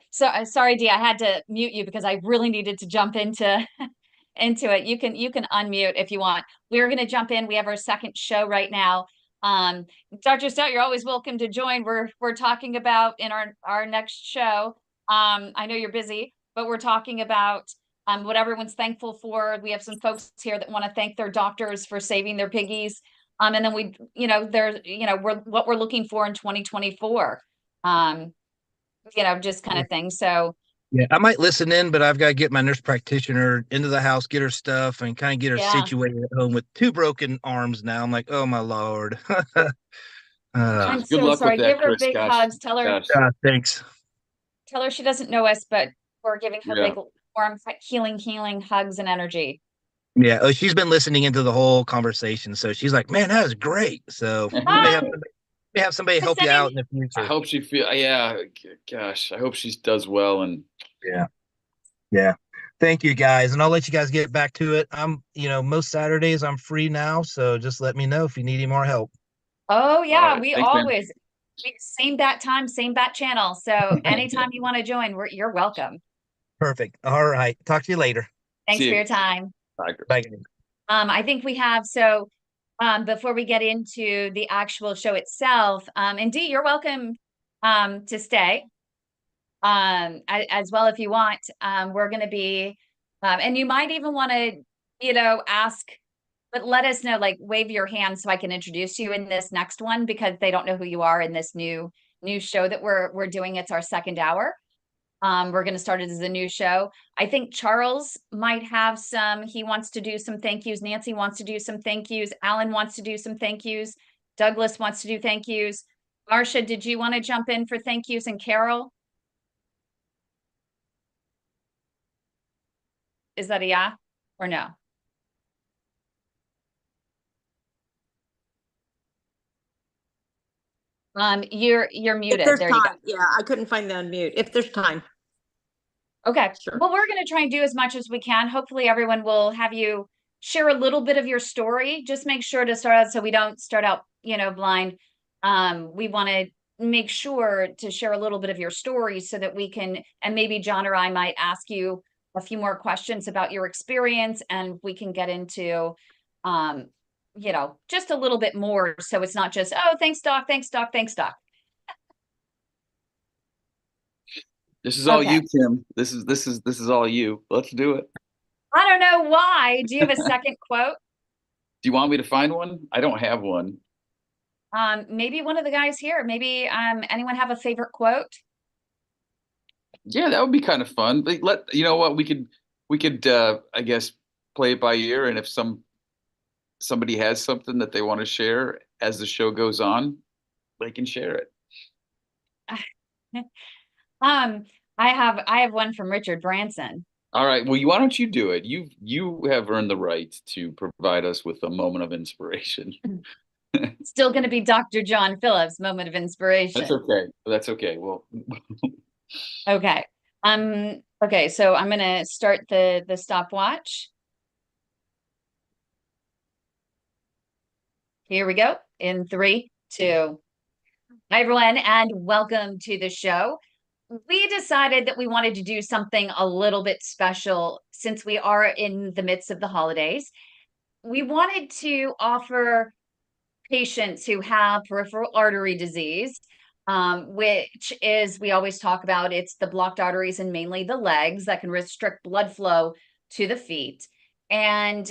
So sorry, Dee, I had to mute you because I really needed to jump into it. You can unmute if you want. We're going to jump in. We have our second show right now. Dr. Stout, you're always welcome to join. We're talking about in our next show. I know you're busy, but we're talking about what everyone's thankful for. We have some folks here that want to thank their doctors for saving their piggies. And then what we're looking for in 2024. Just kind of thing. So yeah, I might listen in, but I've got to get my nurse practitioner into the house, get her stuff, and kind of get her situated at home with 2 broken arms now. I'm like, oh my Lord. I'm good so luck sorry. with that, Give her Chris. big hugs. Tell her. Thanks. Tell her she doesn't know us, but we're giving her big, warm, healing hugs and energy. Yeah, she's been listening into the whole conversation, so she's like, "Man, that was great." So you may have somebody help you out in the future. I hope she gosh, I hope she does well. And yeah. Thank you guys. And I'll let you guys get back to it. I'm, most Saturdays I'm free now. So just let me know if you need any more help. Oh yeah. Right. We Thanks, always, same bat time, same bat channel. So anytime you want to join, you're welcome. Perfect. All right. Talk to you later. Thanks for your time. Bye. I think we have, before we get into the actual show itself, and Dee, you're welcome to stay as well if you want. We're going to be, and you might even want to, ask, but let us know, like wave your hand so I can introduce you in this next one because they don't know who you are in this new show that we're doing. It's our second hour. We're going to start it as a new show. I think Charles might have he wants to do some thank yous. Nancy wants to do some thank yous. Alan wants to do some thank yous. Douglas wants to do thank yous. Marcia, did you want to jump in for thank yous? And Carol? Is that a yeah or no? You're If muted. there's There you go. time. Yeah, I couldn't find the unmute. If there's time. Okay. Sure. Well, we're going to try and do as much as we can. Hopefully everyone will have you share a little bit of your story. Just make sure to start out so we don't start out, blind. We want to make sure to share a little bit of your story so that we can, and maybe John or I might ask you a few more questions about your experience, and we can get into, just a little bit more. So it's not just, oh, thanks, doc, thanks, doc, thanks, doc. This is all you, Kim. This is all you. Let's do it. I don't know why. Do you have a second quote? Do you want me to find one? I don't have one. Maybe one of the guys here. Maybe anyone have a favorite quote? Yeah, that would be kind of fun. But you know what, we could I guess play it by ear, and if somebody has something that they want to share as the show goes on, they can share it. I have one from Richard Branson. All right. Well, why don't you do it? You have earned the right to provide us with a moment of inspiration. Still going to be Dr. John Phillips, moment of inspiration. That's okay. That's okay. Well, okay. Okay, so I'm going to start the stopwatch. Here we go. In 3, 2. Hi, everyone, and welcome to the show. We decided that we wanted to do something a little bit special since we are in the midst of the holidays. We wanted to offer patients who have peripheral artery disease, which is, we always talk about, it's the blocked arteries and mainly the legs that can restrict blood flow to the feet. And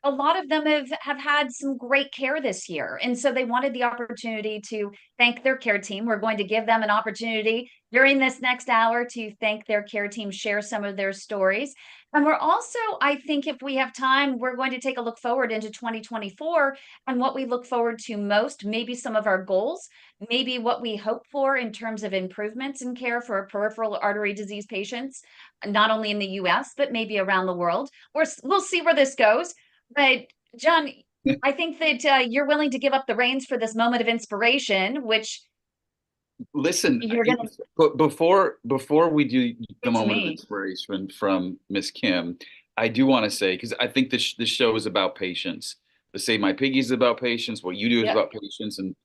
a lot of them have had some great care this year. And so they wanted the opportunity to thank their care team. We're going to give them an opportunity during this next hour to thank their care team, share some of their stories. And we're also, I think if we have time, we're going to take a look forward into 2024 and what we look forward to most, maybe some of our goals, maybe what we hope for in terms of improvements in care for peripheral artery disease patients, not only in the US, but maybe around the world. We'll see where this goes. But John, I think that you're willing to give up the reins for this moment of inspiration, which listen, you're going to. But before we do the moment of inspiration from Miss Kim, I do want to say, because I think this show is about patients. The Save My Piggy is about patients. What you do is about patients, and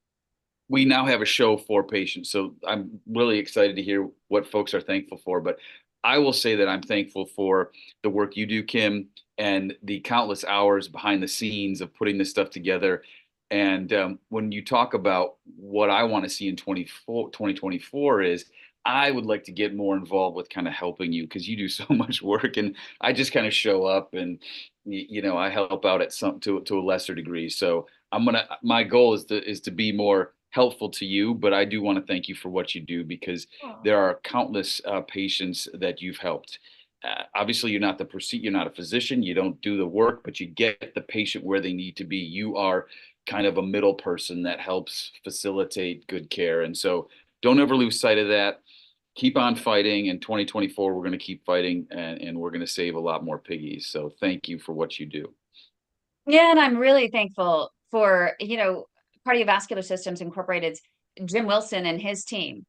we now have a show for patients. So I'm really excited to hear what folks are thankful for. But I will say that I'm thankful for the work you do, Kim, and the countless hours behind the scenes of putting this stuff together. And when you talk about what I want to see in 2024 is, I would like to get more involved with kind of helping you, because you do so much work, and I just kind of show up and I help out at some to a lesser degree. So my goal is to be more helpful to you, but I do want to thank you for what you do, because there are countless patients that you've helped. Obviously, you're not a physician, you don't do the work, but you get the patient where they need to be. You are kind of a middle person that helps facilitate good care. And so don't ever lose sight of that. Keep on fighting. In 2024, we're going to keep fighting, and we're going to save a lot more piggies. So thank you for what you do. Yeah, and I'm really thankful for, Cardiovascular Systems Incorporated's Jim Wilson and his team.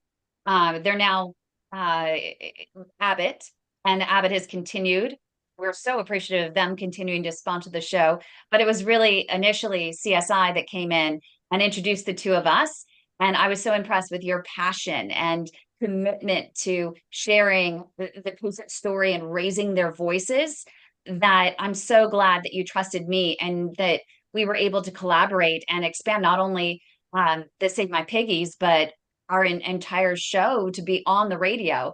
They're now Abbott, and Abbott has continued. We're so appreciative of them continuing to sponsor the show. But it was really initially CSI that came in and introduced the two of us. And I was so impressed with your passion and commitment to sharing the patient story and raising their voices, that I'm so glad that you trusted me and that we were able to collaborate and expand not only the Save My Piggies, but our entire show to be on the radio,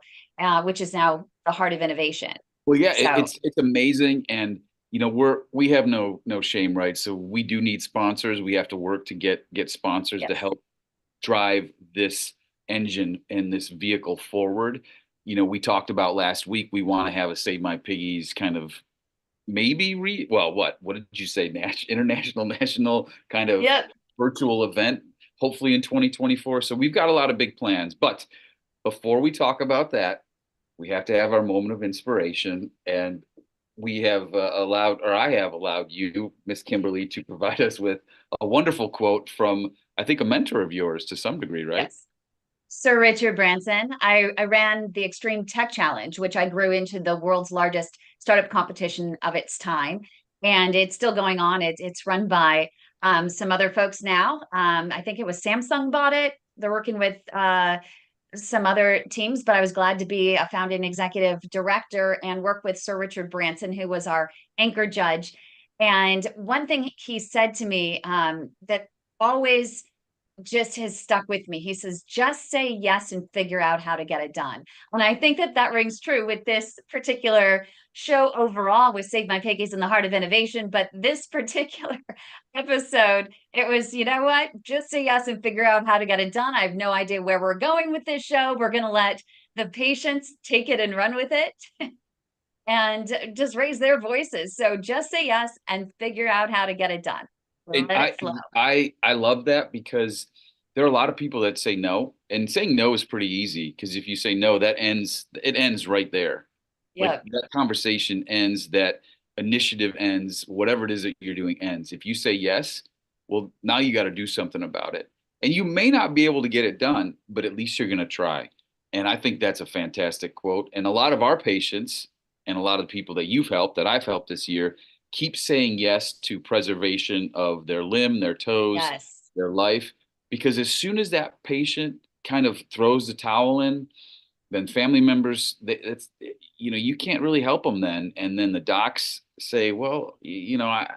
which is now the heart of innovation. Well, yeah, so it's amazing, and we have no shame, right? So we do need sponsors. We have to work to get sponsors to help drive this engine and this vehicle forward. We talked about last week, we want to have a Save My Piggies kind of maybe what did you say? International, national kind of virtual event, hopefully in 2024. So we've got a lot of big plans. But before we talk about that, we have to have our moment of inspiration. And we have I have allowed you, Miss Kimberly, to provide us with a wonderful quote from I think, a mentor of yours to some degree, right? Yes. Sir Richard Branson. I ran the Extreme Tech Challenge, which I grew into the world's largest startup competition of its time. And it's still going on. It's run by some other folks now. I think it was Samsung bought it. They're working with some other teams, but I was glad to be a founding executive director and work with Sir Richard Branson, who was our anchor judge. And one thing he said to me that always just has stuck with me. He says, just say yes and figure out how to get it done. And I think that that rings true with this particular show overall with Save My Piggies in the Heart of Innovation. But this particular episode, it was, you know what? Just say yes and figure out how to get it done. I have no idea where we're going with this show. We're going to let the patients take it and run with it and just raise their voices. So just say yes and figure out how to get it done. And I love that, because there are a lot of people that say no, and saying no is pretty easy, because if you say no, it ends right there. Yeah. Like, that conversation ends, that initiative ends, whatever it is that you're doing ends. If you say yes, well, now you got to do something about it. And you may not be able to get it done, but at least you're going to try. And I think that's a fantastic quote. And a lot of our patients and a lot of the people that you've helped, that I've helped this year, keep saying yes to preservation of their limb, their toes, Yes. their life. Because as soon as that patient kind of throws the towel in, then family members, you can't really help them then. And then the docs say, well, I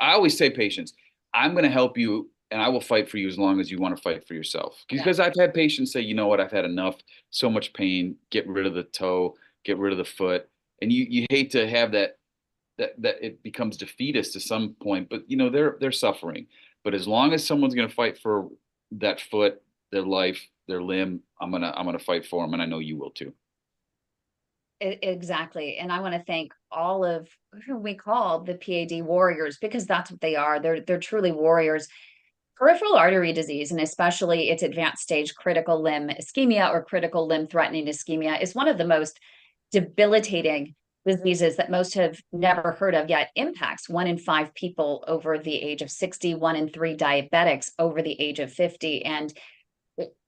always say, patients, I'm going to help you and I will fight for you as long as you want to fight for yourself. Because I've had patients say, you know what, I've had enough, so much pain, get rid of the toe, get rid of the foot. And you hate to have that it becomes defeatist to some point, but they're suffering. But as long as someone's going to fight for that foot, their life, their limb, I'm gonna fight for them, and I know you will too. Exactly. And I want to thank all of who we call the PAD warriors, because that's what they are. They're truly warriors. Peripheral artery disease, and especially its advanced stage critical limb ischemia or critical limb threatening ischemia, is one of the most debilitating diseases that most have never heard of, yet impacts 1 in 5 people over the age of 60, 1 in 3 diabetics over the age of 50. And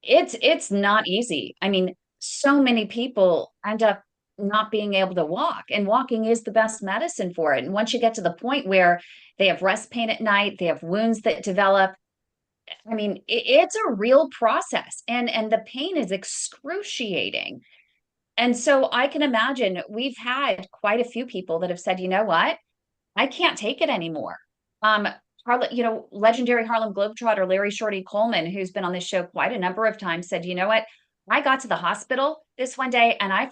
it's not easy. I mean, so many people end up not being able to walk, and walking is the best medicine for it. And once you get to the point where they have rest pain at night, they have wounds that develop, I mean, it's a real process, and the pain is excruciating. And so I can imagine we've had quite a few people that have said, you know what, I can't take it anymore. Legendary Harlem Globetrotter Larry Shorty Coleman, who's been on this show quite a number of times, said, you know what, I got to the hospital this one day and I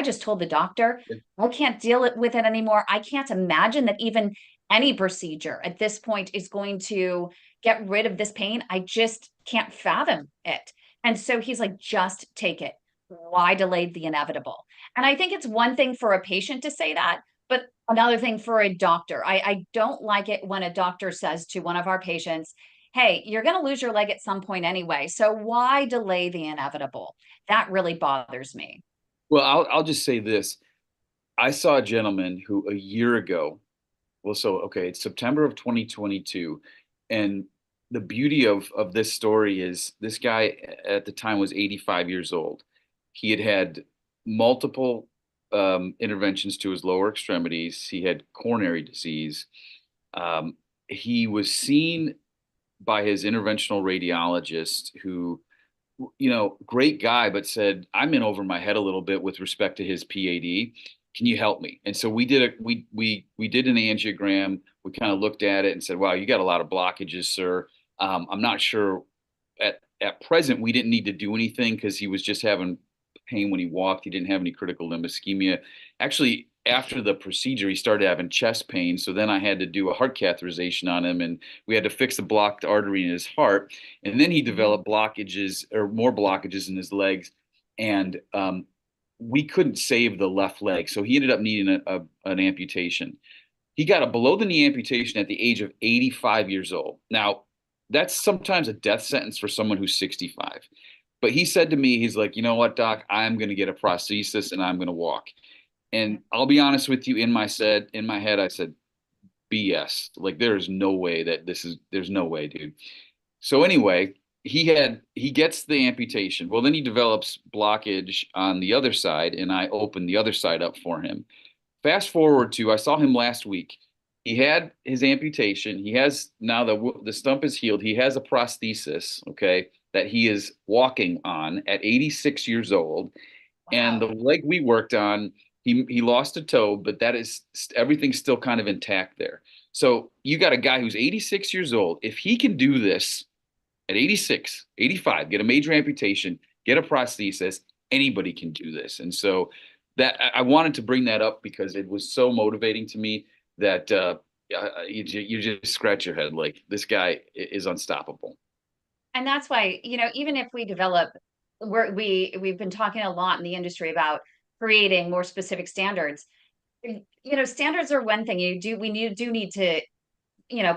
just told the doctor, I can't deal with it anymore. I can't imagine that even any procedure at this point is going to get rid of this pain. I just can't fathom it. And so he's like, just take it. Why delay the inevitable? And I think it's one thing for a patient to say that, but another thing for a doctor. I don't like it when a doctor says to one of our patients, hey, you're going to lose your leg at some point anyway, so why delay the inevitable? That really bothers me. Well, I'll just say this. I saw a gentleman who a year ago, it's September of 2022, and the beauty of this story is this guy at the time was 85 years old. He had multiple interventions to his lower extremities. He had coronary disease. He was seen by his interventional radiologist, who, great guy, but said, I'm in over my head a little bit with respect to his PAD. Can you help me? And so we did an angiogram. We kind of looked at it and said, wow, you got a lot of blockages, sir. I'm not sure at present, we didn't need to do anything because he was just having pain when he walked. He didn't have any critical limb ischemia. Actually, after the procedure, he started having chest pain. So then I had to do a heart catheterization on him, and we had to fix the blocked artery in his heart. And then he developed blockages, or more blockages in his legs. And we couldn't save the left leg. So he ended up needing an amputation. He got a below the knee amputation at the age of 85 years old. Now, that's sometimes a death sentence for someone who's 65. But he said to me, he's like, you know what, doc, I'm going to get a prosthesis and I'm going to walk. And I'll be honest with you, in my head, I said, BS. Like, there is no way that there's no way, dude. So anyway, he gets the amputation. Well, then he develops blockage on the other side, and I open the other side up for him. Fast forward to I saw him last week. He had his amputation. He has now the stump is healed. He has a prosthesis, okay, that he is walking on at 86 years old. And the Wow. leg we worked on, he lost a toe, but that is everything's still kind of intact there. So you got a guy who's 86 years old. If he can do this at 86, 85, get a major amputation, get a prosthesis, anybody can do this. And so that I wanted to bring that up because it was so motivating to me that you just scratch your head like this guy is unstoppable. And that's why, even if we develop, we've been talking a lot in the industry about creating more specific standards. Standards are one thing. We do need to,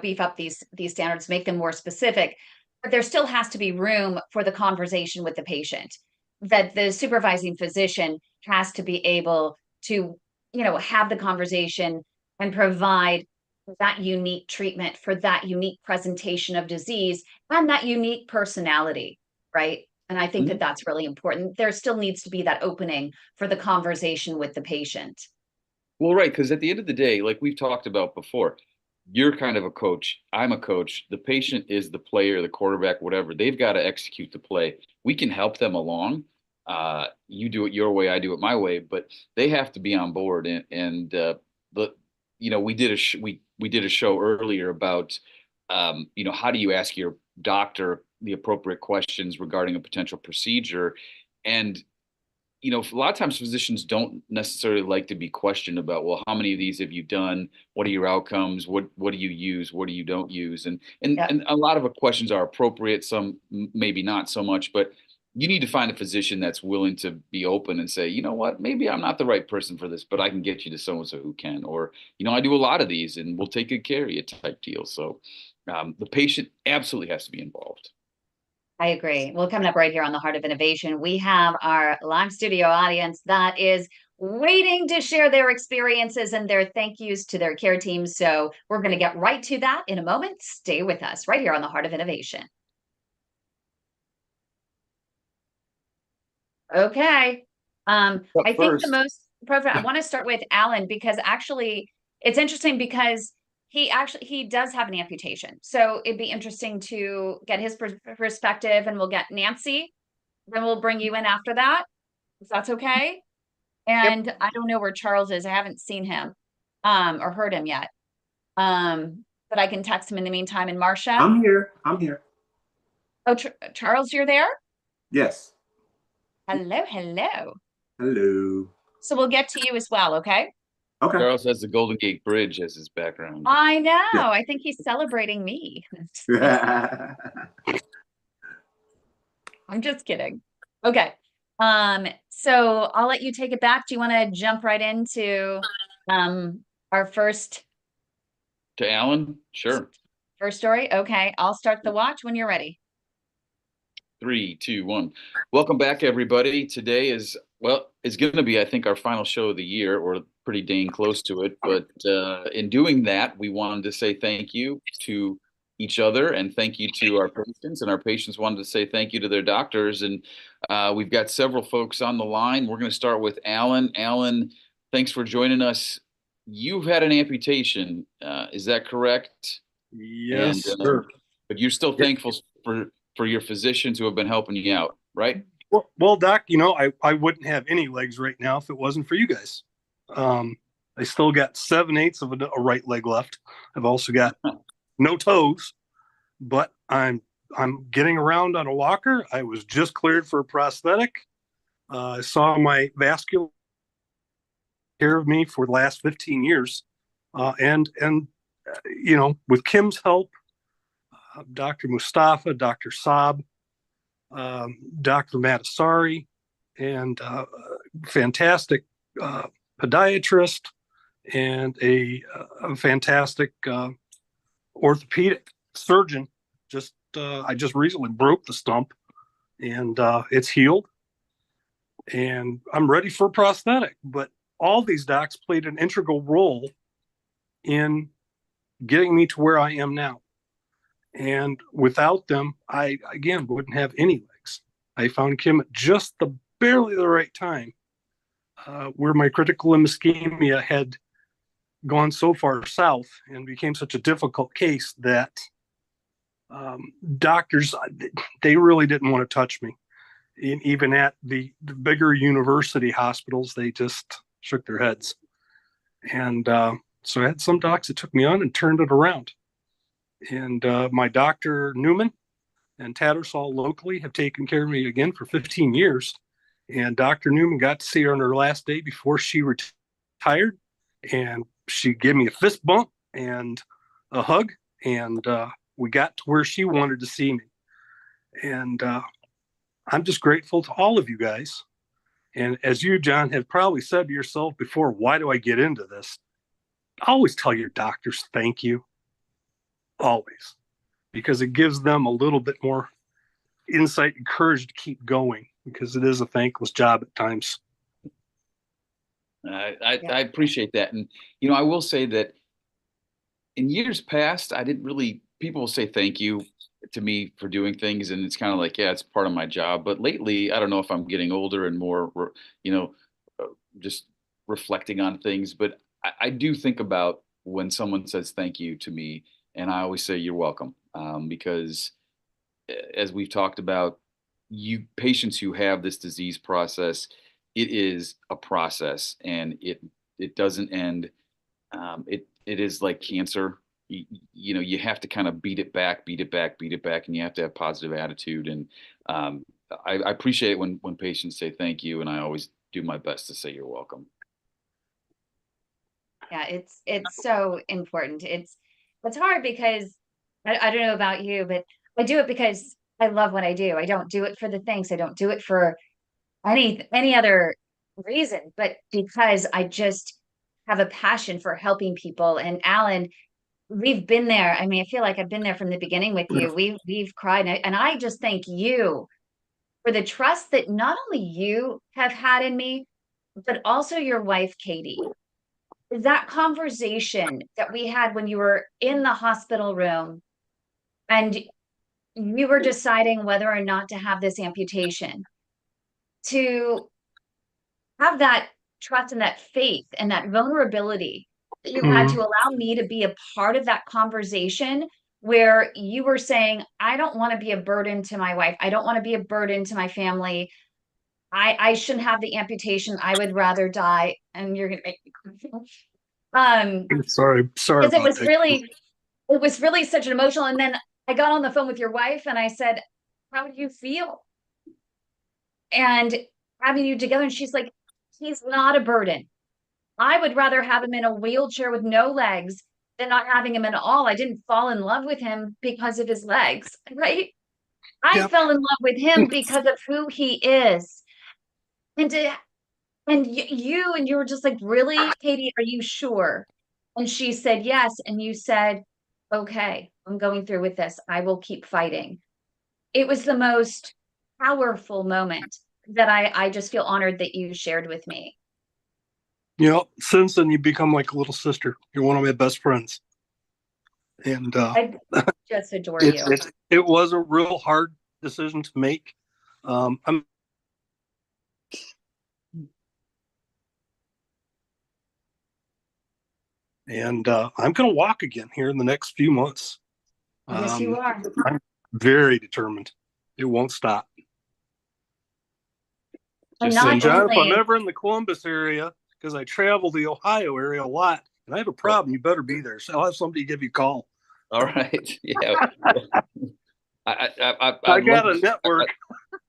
beef up these standards, make them more specific, but there still has to be room for the conversation with the patient. That the supervising physician has to be able to, have the conversation and provide that unique treatment for that unique presentation of disease and that unique personality, right? And I think that Mhm. that's really important. There still needs to be that opening for the conversation with the patient. Well, right, because at the end of the day, like we've talked about before, you're kind of a coach. I'm a coach. The patient is the player, the quarterback, whatever. They've got to execute the play. We can help them along. You do it your way, I do it my way, but they have to be on board. And the we did we did a show earlier about how do you ask your doctor the appropriate questions regarding a potential procedure, and a lot of times physicians don't necessarily like to be questioned about, well, how many of these have you done? What are your outcomes? What do you use? What do you don't use? And and Yep. and a lot of the questions are appropriate, some maybe not so much, but you need to find a physician that's willing to be open and say, you know what, maybe I'm not the right person for this, but I can get you to so and so who can, or I do a lot of these and we'll take good care of you type deal. So the patient absolutely has to be involved. I agree. Well, coming up right here on the Heart of Innovation, we have our live studio audience that is waiting to share their experiences and their thank yous to their care teams. So we're going to get right to that in a moment. Stay with us right here on the Heart of Innovation. Okay. But I think the first, most perfect, I want to start with Alan because actually it's interesting because he does have an amputation. So it'd be interesting to get his perspective, and we'll get Nancy, then we'll bring you in after that, if that's okay. Yep. And I don't know where Charles is. I haven't seen him or heard him yet. But I can text him in the meantime. And Marcia. I'm here. I'm here. Oh, Charles, you're there? Yes. Hello, hello. Hello. So we'll get to you as well, okay? Okay. Charles has the Golden Gate Bridge as his background. I know. Yeah. I think he's celebrating me. I'm just kidding. Okay. So I'll let you take it back. Do you want to jump right into our first To Alan? Sure. story? Okay. I'll start the watch when you're ready. 3, 2, 1. Welcome back, everybody. Today is, well, it's going to be, I think, our final show of the year, or pretty dang close to it. But in doing that, we wanted to say thank you to each other and thank you to our patients. And our patients wanted to say thank you to their doctors. And we've got several folks on the line. We're going to start with Alan. Alan, thanks for joining us. You've had an amputation. Is that correct? Yes, And, sir. but you're still thankful for your physicians who have been helping you out, right? Well, Doc, I wouldn't have any legs right now if it wasn't for you guys. I still got 7/8 of a right leg left. I've also got no toes, but I'm getting around on a walker. I was just cleared for a prosthetic. I saw my vascular care of me for the last 15 years, and with Kim's help, Dr. Mustafa, Dr. Saab, Dr. Matasari, and fantastic podiatrist, and a fantastic orthopedic surgeon. I just recently broke the stump, and it's healed, and I'm ready for a prosthetic. But all these docs played an integral role in getting me to where I am now. And without them, I, again, wouldn't have any legs. I found Kim at just barely the right time, where my critical ischemia had gone so far south and became such a difficult case that doctors, they really didn't want to touch me. And even at the bigger university hospitals, they just shook their heads. And so I had some docs that took me on and turned it around. And my Dr. Newman and Tattersall locally have taken care of me again for 15 years. And Dr. Newman got to see her on her last day before she retired. And she gave me a fist bump and a hug. And we got to where she wanted to see me. And I'm just grateful to all of you guys. And as you, John, have probably said to yourself before, why do I get into this? Always tell your doctors thank you. Always. Because it gives them a little bit more insight and courage to keep going, because it is a thankless job at times. I appreciate that. And, you know, I will say that in years past, I didn't really, people will say thank you to me for doing things. And it's kind of like, yeah, it's part of my job. But lately, I don't know if I'm getting older and more, you know, just reflecting on things. But I do think about when someone says thank you to me, and I always say you're welcome, because as we've talked about, you patients who have this disease process, it is a process, and it doesn't end. It is like cancer. You know, you have to kind of beat it back, and you have to have positive attitude. And I appreciate it when patients say thank you, and I always do my best to say you're welcome. Yeah, it's so important. It's hard because I don't know about you, but I do it because I love what I do. I don't do it for the thanks. I don't do it for any other reason, but because I just have a passion for helping people. And Alan, we've been there. I mean, I feel like I've been there from the beginning with you. We've cried, and I just thank you for the trust that not only you have had in me, but also your wife, Katie. That conversation that we had when you were in the hospital room and you were deciding whether or not to have this amputation, to have that trust and that faith and that vulnerability that you had to allow me to be a part of that conversation, where you were saying, I don't want to be a burden to my wife. I don't want to be a burden to my family. I shouldn't have the amputation. I would rather die. And you're going to make me cry. Sorry because about that. it was really such an emotional. And then I got on the phone with your wife and I said, how do you feel? And having you together, and she's like, he's not a burden. I would rather have him in a wheelchair with no legs than not having him at all. I didn't fall in love with him because of his legs, right? I fell in love with him because of who he is. And you were just like, really, Katie, are you sure? And she said, yes. And you said, okay, I'm going through with this. I will keep fighting. It was the most powerful moment that I just feel honored that you shared with me. You know, since then, you become like a little sister. You're one of my best friends. And I just adore you. It was a real hard decision to make. I'm going to walk again here in the next few months. Yes, you are. I'm very determined. It won't stop. And John, not if I'm only, ever in the Columbus area, because I travel the Ohio area a lot, and I have a problem, you better be there. So I'll have somebody give you a call. All right. Yeah. I got a network.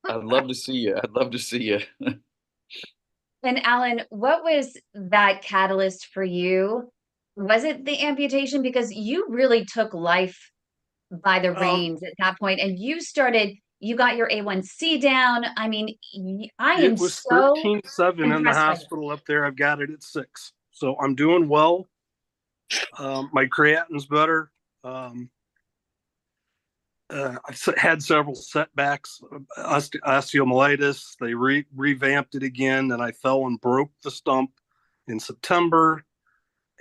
I'd love to see you. I'd love to see you. and Alan, what was that catalyst for you? Was it the amputation? Because you really took life by the reins at that point, and you got your A1C down. I mean, I am It was so 13.7 in the hospital up there. I've got it at 6. So I'm doing well. My creatine's better. I've had several setbacks, osteomyelitis. They revamped it again, and I fell and broke the stump in September.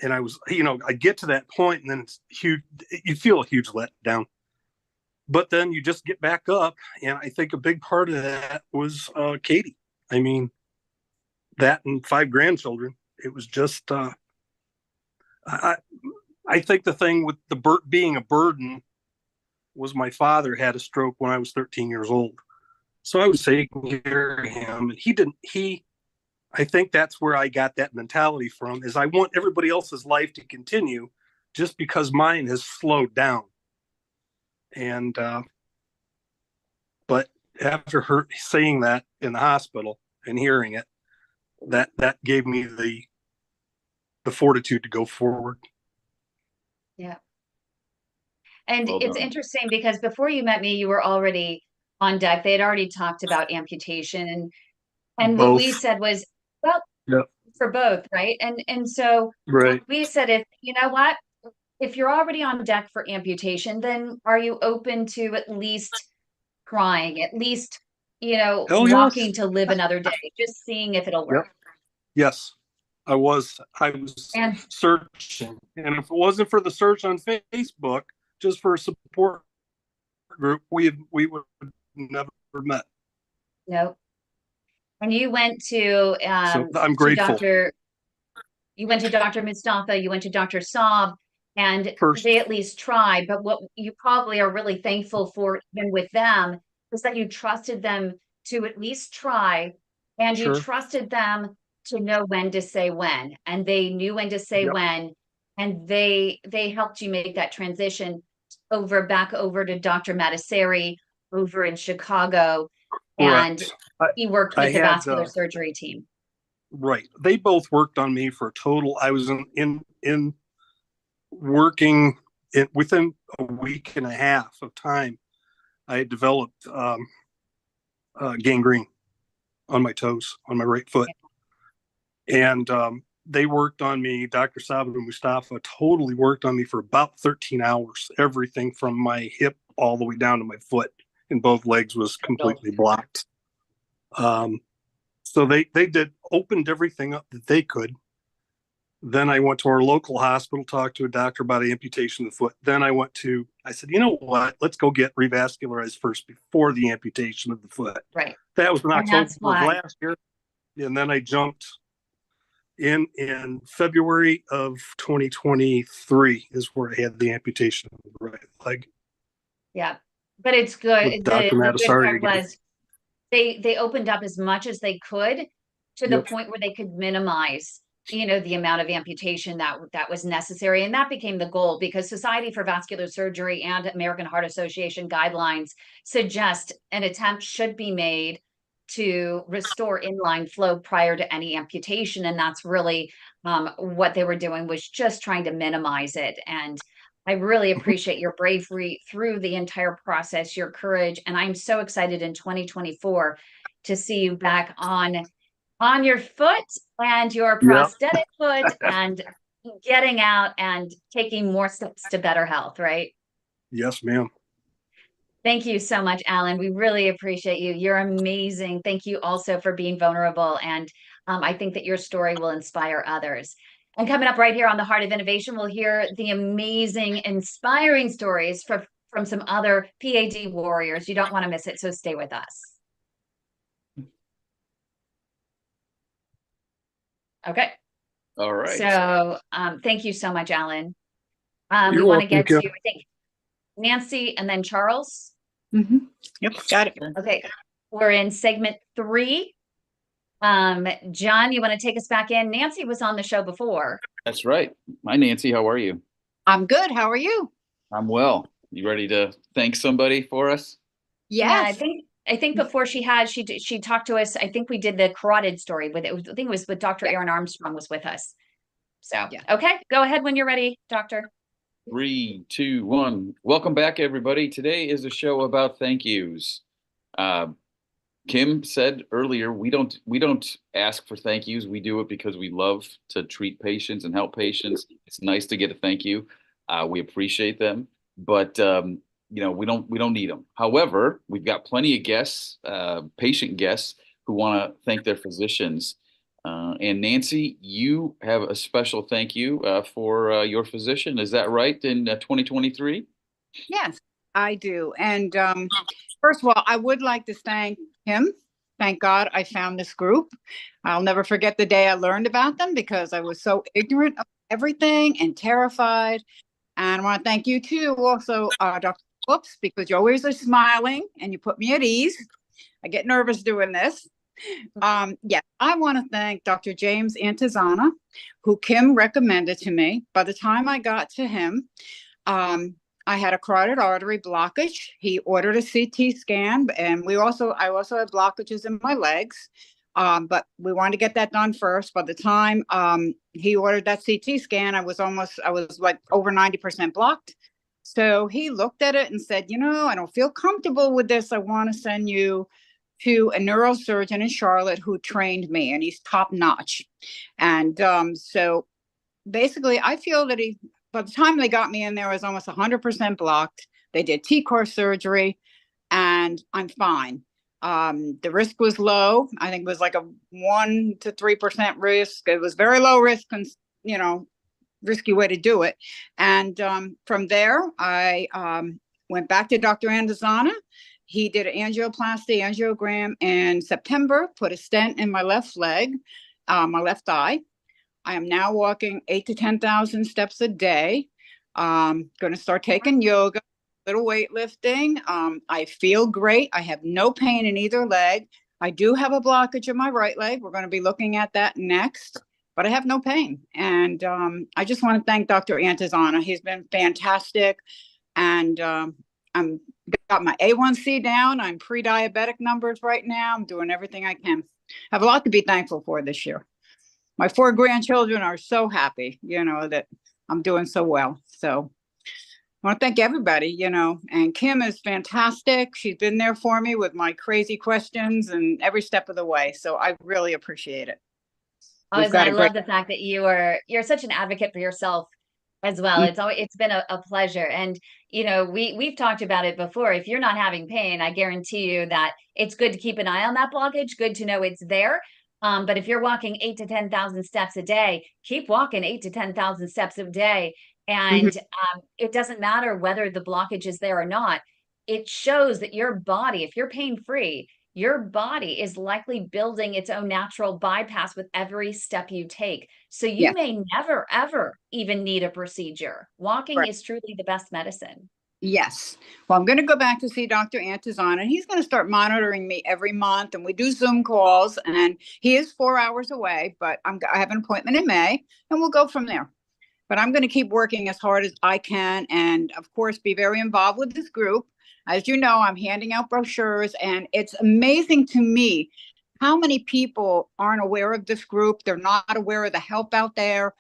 And I was, I get to that point, and then it's huge. You feel a huge letdown. but then you just get back up. And I think a big part of that was Katie. I mean, that and 5 grandchildren. It was just, I think the thing with the being a burden was my father had a stroke when I was 13 years old. So I was taking care of him, and I think that's where I got that mentality from, is I want everybody else's life to continue just because mine has slowed down. And, but after her saying that in the hospital and hearing it, that gave me the fortitude to go forward. Yeah. And Well it's done. interesting because before you met me, you were already on deck. They had already talked about amputation, and what we Both. said was, well, Yep. for both, right? And so Right. we said, if you know what, if you're already on deck for amputation, then are you open to at least trying, at least, Oh, walking yes. to live another day, just seeing if it'll work? Yep. Yes. I was And searching, and if it wasn't for the search on Facebook, just for a support group, we would have never met. no, and you went to So I'm grateful. You went to Dr. Mustafa, you went to Dr. Saab, and First. they at least tried. But what you probably are really thankful for, even with them, is that you trusted them to at least try, and you Sure. trusted them to know when to say when, and they knew when to say Yep. when, and they helped you make that transition back over to Dr. Mataseri over in Chicago, and Correct. he worked I with the had, vascular surgery team. Right. They both worked on me for a total. I was in working within a week and a half of time. I had developed gangrene on my toes, on my right foot. And they worked on me. Dr. Saab and Mustafa totally worked on me for about 13 hours. Everything from my hip all the way down to my foot, and both legs was completely blocked. So they opened everything up that they could. Then I went to our local hospital, talked to a doctor about amputation of the foot. Then I said, you know what? Let's go get revascularized first before the amputation of the foot. Right. That was in And October that's of why. last year. And then I jumped in February of 2023 is where I had the amputation of the right leg. Yeah, but it's good. With Dr. The good Matasari part again. was they opened up as much as they could to the Yep. point where they could minimize, the amount of amputation that was necessary. And that became the goal, because Society for Vascular Surgery and American Heart Association guidelines suggest an attempt should be made to restore inline flow prior to any amputation. And that's really what they were doing, was just trying to minimize it. And I really appreciate your bravery through the entire process, your courage. And I'm so excited in 2024 to see you back on your foot and your Yep. prosthetic foot, and getting out and taking more steps to better health, right? Yes, ma'am. Thank you so much, Alan. We really appreciate you. You're amazing. Thank you also for being vulnerable. And I think that your story will inspire others. And coming up right here on the Heart of Innovation, we'll hear the amazing, inspiring stories from some other PAD warriors. You don't want to miss it, so stay with us. Okay. All right. So thank you so much, Alan. You're We want to welcome, get to, Kim. I think, Nancy and then Charles. Yep, got it. Okay, we're in segment 3. John, you want to take us back in? Nancy was on the show before. That's right. Hi, Nancy. How are you? I'm good. How are you? I'm well. You ready to thank somebody for us? Yes. Yeah, I think before she talked to us. I think we did the carotid story with it. I think it was with Dr. Aaron Armstrong was with us. So, Yeah. Okay, go ahead when you're ready, Doctor. 3, 2, 1. Welcome back, everybody. Today is a show about thank yous. Kim said earlier, we don't ask for thank yous. We do it because we love to treat patients and help patients. It's nice to get a thank you. We appreciate them, but we don't need them. However, we've got plenty of guests, patient guests, who want to thank their physicians. And Nancy, you have a special thank you for your physician. Is that right, in 2023? Yes. I do. And first of all, I would like to thank him. Thank God I found this group. I'll never forget the day I learned about them because I was so ignorant of everything and terrified. And I want to thank you too, also, Dr. Phillips, because you always are smiling and you put me at ease. I get nervous doing this. Yeah, I want to thank Dr. James Antizana, who Kim recommended to me. By the time I got to him, I had a carotid artery blockage. He ordered a CT scan, and I also had blockages in my legs. But we wanted to get that done first. By the time he ordered that CT scan, I was like over 90% blocked. So he looked at it and said, I don't feel comfortable with this. I want to send you to a neurosurgeon in Charlotte who trained me, and he's top notch. And so basically, I feel that by the time they got me in there, I was almost 100% blocked. They did T-core surgery, and I'm fine. The risk was low. I think it was like a 1 to 3% risk. It was very low risk, and risky way to do it. And from there, I went back to Dr. Andazana. He did an angioplasty, angiogram in September, put a stent in my left leg, my left thigh. I am now walking 8 to 10,000 steps a day. Going to start taking yoga, little weightlifting. I feel great. I have no pain in either leg. I do have a blockage in my right leg. We're going to be looking at that next, but I have no pain. And I just want to thank Dr. Antizana. He's been fantastic. And I'm got my A1C down. I'm pre-diabetic numbers right now. I'm doing everything I can. I have a lot to be thankful for this year. My 4 grandchildren are so happy, that I'm doing so well. So I want to thank everybody, and Kim is fantastic. She's been there for me with my crazy questions and every step of the way. So I really appreciate it. I love the fact that you're such an advocate for yourself as well. It's been a pleasure. And, we've talked about it before. If you're not having pain, I guarantee you that it's good to keep an eye on that blockage. Good to know it's there. But if you're walking 8 to 10,000 steps a day, keep walking 8 to 10,000 steps a day. And it doesn't matter whether the blockage is there or not. It shows that your body, if you're pain-free, your body is likely building its own natural bypass with every step you take. So you may never, ever even need a procedure. Walking is truly the best medicine. Yes. Well, I'm going to go back to see Dr. Antizana, and he's going to start monitoring me every month. And we do Zoom calls, and he is 4 hours away, but I have an appointment in May, and we'll go from there. But I'm going to keep working as hard as I can, and of course, be very involved with this group. As you know, I'm handing out brochures, and it's amazing to me how many people aren't aware of this group. They're not aware of the help out there.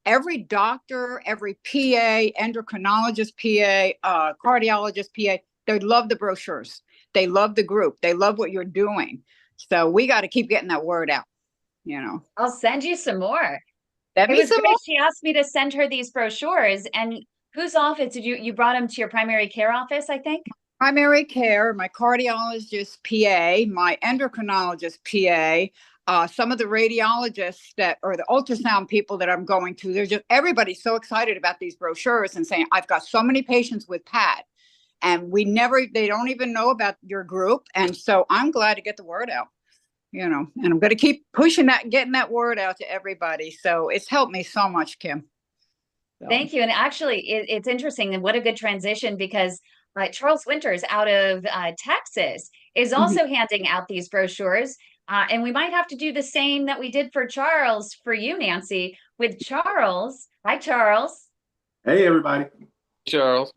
Every doctor, every PA, endocrinologist PA, cardiologist PA, they love the brochures. They love the group. They love what you're doing. So we got to keep getting that word out, I'll send you some more. It was great. She asked me to send her these brochures. And whose office did you brought them to your primary care office, I think? Primary care, my cardiologist PA, my endocrinologist PA, some of the radiologists or the ultrasound people that I'm going to, everybody's so excited about these brochures and saying, I've got so many patients with PAD, and they don't even know about your group. And so I'm glad to get the word out, and I'm going to keep pushing that, getting that word out to everybody. So it's helped me so much, Kim. So. Thank you. And actually, it's interesting, and what a good transition, because Charles Winters out of Texas is also handing out these brochures. And we might have to do the same that we did for Charles, for you, Nancy, with Charles. Hi, Charles. Hey, everybody. Charles.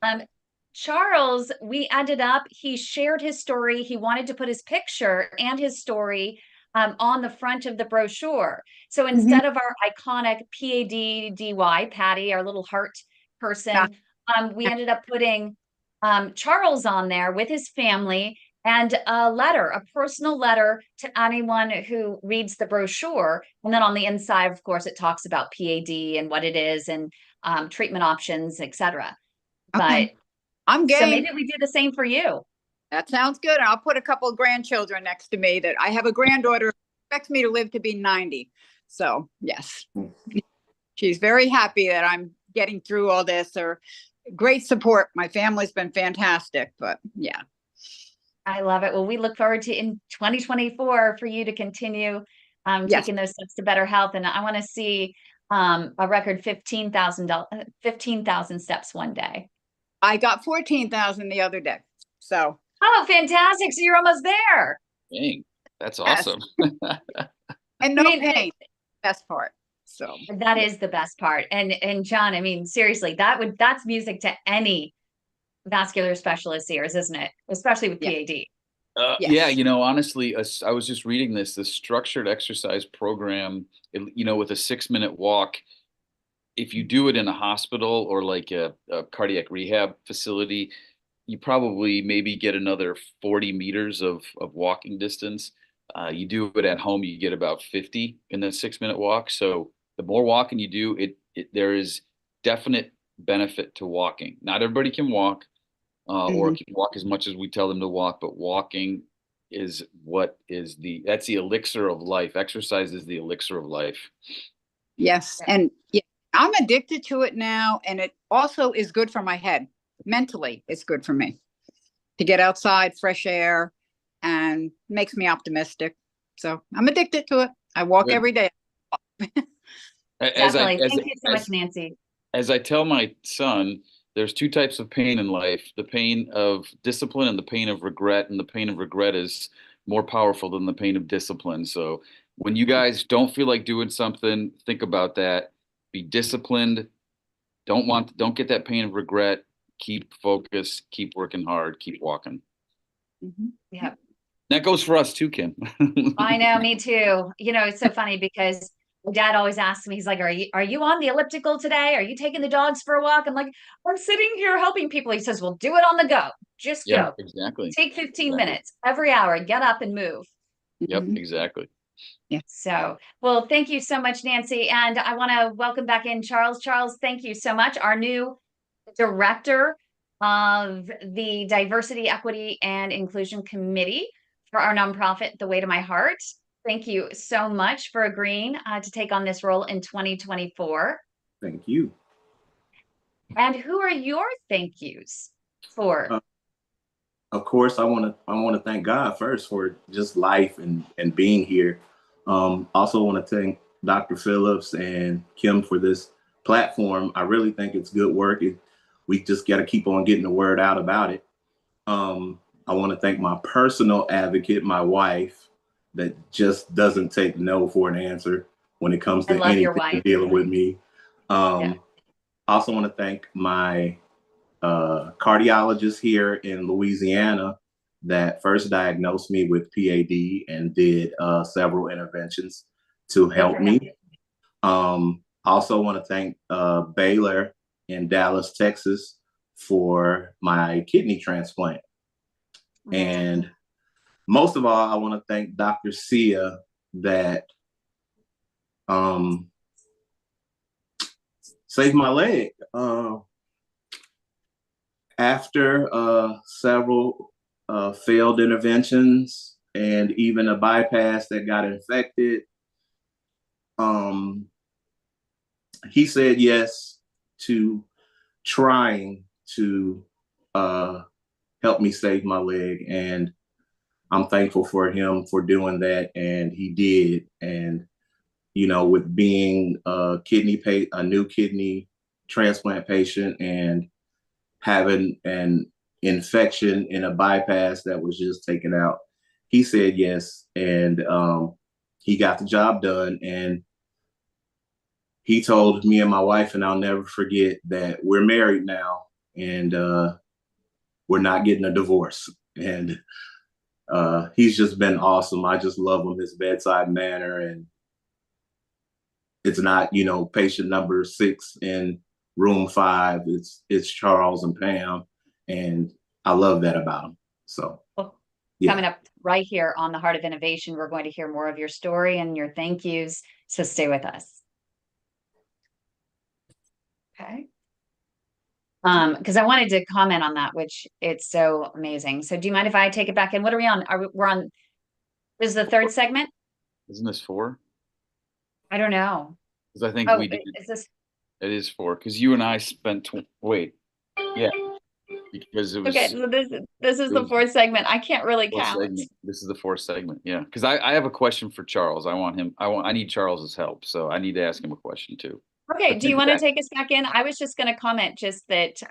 Charles, he shared his story. He wanted to put his picture and his story on the front of the brochure. So instead of our iconic PADDY, Patty, our little heart person, we ended up putting Charles on there with his family, and a personal letter to anyone who reads the brochure. And then on the inside, of course, it talks about PAD and what it is, and treatment options, etc. Okay. But I'm game. So maybe we do the same for you. That sounds good. I'll put a couple of grandchildren next to me. That I have a granddaughter who expects me to live to be 90. So yes, she's very happy that I'm getting through all this, or great support. My family's been fantastic, but yeah. I love it. Well, we look forward to in 2024 for you to continue Yes. taking those steps to better health. And I want to see a record 15,000 steps one day. I got 14,000 the other day. So. Oh, fantastic. So you're almost there. Dang, that's Yes. awesome. And no I mean, pain, best part. So that is the best part. And John, I mean, seriously, that's music to any vascular specialist ears, isn't it? Especially with PAD. Yes. Yeah, you know, honestly, I was just reading this structured exercise program, you know, with a 6-minute walk. If you do it in a hospital or like a cardiac rehab facility, you probably maybe get another 40 meters of walking distance. You do it at home, you get about 50 in the 6-minute walk. So the more walking you do, there is definite benefit to walking. Not everybody can walk or can walk as much as we tell them to walk, but walking is that's the elixir of life. Exercise is the elixir of life. Yes. And yeah, I'm addicted to it now. And it also is good for my head. Mentally, it's good for me to get outside, fresh air, and makes me optimistic. So I'm addicted to it. I walk every day. Definitely. Thank you so much, Nancy. As I tell my son, there's 2 types of pain in life: the pain of discipline and the pain of regret. And the pain of regret is more powerful than the pain of discipline. So when you guys don't feel like doing something, think about that. Be disciplined. Don't get that pain of regret. Keep focused, keep working hard, keep walking. Yeah. That goes for us too, Kim. I know, me too. You know, it's so funny because my dad always asks me, he's like, are you on the elliptical today? Are you taking the dogs for a walk? I'm like, I'm sitting here helping people. He says, well, do it on the go. Just go. Exactly. Take 15 minutes every hour, get up and move. Yep, exactly. Yeah. So, well, thank you so much, Nancy. And I want to welcome back in Charles. Charles, thank you so much. Our new director of the Diversity, Equity, and Inclusion Committee for our nonprofit, The Way to My Heart. Thank you so much for agreeing to take on this role in 2024. Thank you. And who are your thank yous for? Of course, I want to thank God first for just life and being here. Also want to thank Dr. Phillips and Kim for this platform. I really think it's good work. We just got to keep on getting the word out about it. I want to thank my personal advocate, my wife, that just doesn't take no for an answer when it comes to anything dealing with me. I also want to thank my cardiologist here in Louisiana that first diagnosed me with PAD and did several interventions to help me. Also want to thank Baylor in Dallas, Texas for my kidney transplant. And most of all, I want to thank Dr. Sia that saved my leg. After several failed interventions and even a bypass that got infected, he said yes to trying to help me save my leg. And I'm thankful for him for doing that. And he did. And, you know, with being a new kidney transplant patient and having an infection in a bypass that was just taken out, he said yes. And he got the job done. And he told me and my wife, and I'll never forget, that we're married now and we're not getting a divorce. And he's just been awesome. I just love him, his bedside manner. And it's not, you know, patient number 6 in room 5. It's Charles and Pam. And I love that about him. So Coming up right here on the Heart of Innovation, we're going to hear more of your story and your thank yous. So stay with us. Okay. Because I wanted to comment on that, which it's so amazing. So do you mind if I take it back in? What are we on? We're on, this is the 3rd segment? Isn't this 4? I don't know. Because I think we did. Is this? It is 4, because you and I spent, wait. Yeah, because it was Okay, so this is it the was fourth segment. I can't really fourth count. segment. This is the fourth segment. Yeah, because I have a question for Charles. I need Charles's help, so I need to ask him a question too. Okay, But do you take it want to back. take us back in? I was just going to comment just that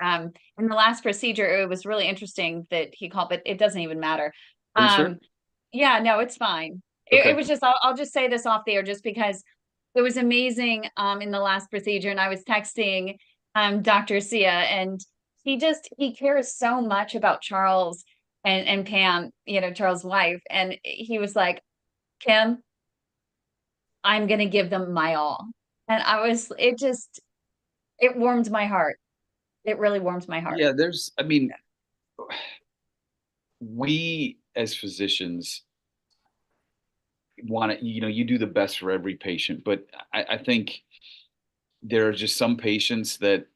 in the last procedure, it was really interesting that he called, but it doesn't even matter. Are you sure? Yeah, no, it's fine. It Okay. was just, I'll just say this off the air just because it was amazing in the last procedure. And I was texting Dr. Sia, and he cares so much about Charles and Pam, Charles' wife. And he was like, Kim, I'm going to give them my all. And it warmed my heart. It really warmed my heart. Yeah, I mean, we as physicians want to, you do the best for every patient, but I think there are just some patients that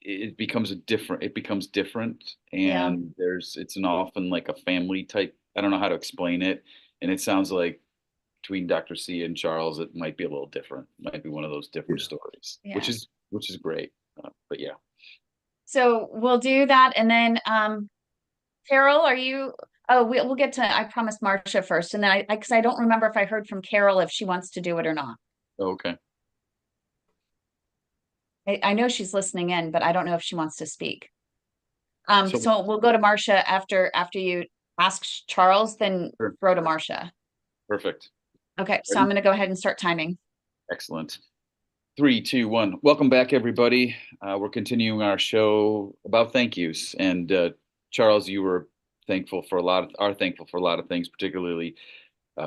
it becomes different, Yeah. and it's an often like a family type. I don't know how to explain it, and it sounds like between Dr. C and Charles, it might be a little different. It might be one of those different stories, Yeah. which is great. But yeah. So we'll do that, and then Carol, are you? Oh, we'll get to. I promised Marcia first, and then because I don't remember if I heard from Carol if she wants to do it or not. Okay. I know she's listening in, but I don't know if she wants to speak. So- So we'll go to Marcia after you ask Charles, then Sure. throw to Marcia. Perfect. Okay, so Ready? I'm going to go ahead and start timing. Excellent. 3, 2, 1. Welcome back, everybody. We're continuing our show about thank yous. And Charles, you were thankful for a lot of things, particularly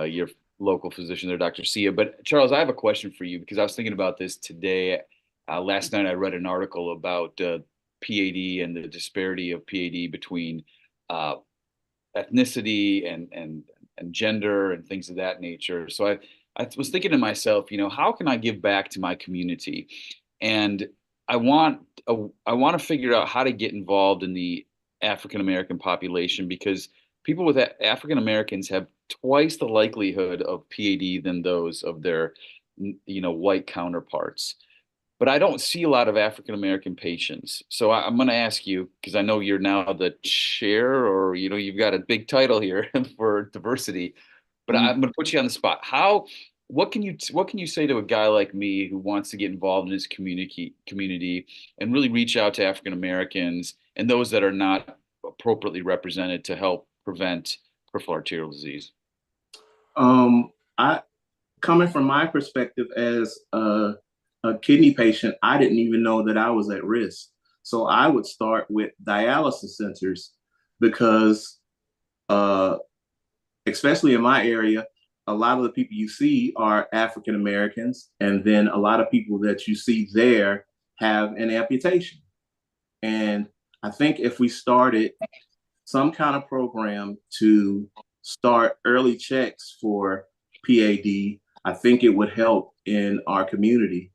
your local physician there, Dr. Sia. But Charles, I have a question for you because I was thinking about this today. Last night, I read an article about PAD and the disparity of PAD between ethnicity and gender and things of that nature. So I was thinking to myself, how can I give back to my community? And I want to figure out how to get involved in the African American population because people with African Americans have twice the likelihood of PAD than those of their white counterparts. But I don't see a lot of African American patients. So I'm going to ask you, because I know you're now the chair or, you've got a big title here for diversity, but I'm going to put you on the spot. What can you say to a guy like me who wants to get involved in his community and really reach out to African Americans and those that are not appropriately represented to help prevent peripheral arterial disease? I coming from my perspective as a kidney patient, I didn't even know that I was at risk. So I would start with dialysis centers because, especially in my area, a lot of the people you see are African Americans, and then a lot of people that you see there have an amputation. And I think if we started some kind of program to start early checks for PAD, I think it would help in our community.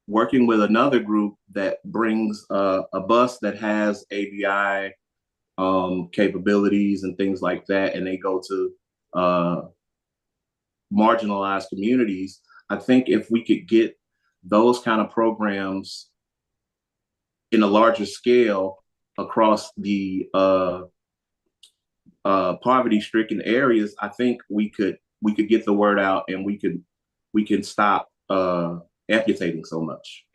Working with another group that brings a bus that has ABI capabilities and things like that, and they go to marginalized communities. I think if we could get those kind of programs in a larger scale across the poverty-stricken areas, I think we could get the word out, and we can stop amputating so much.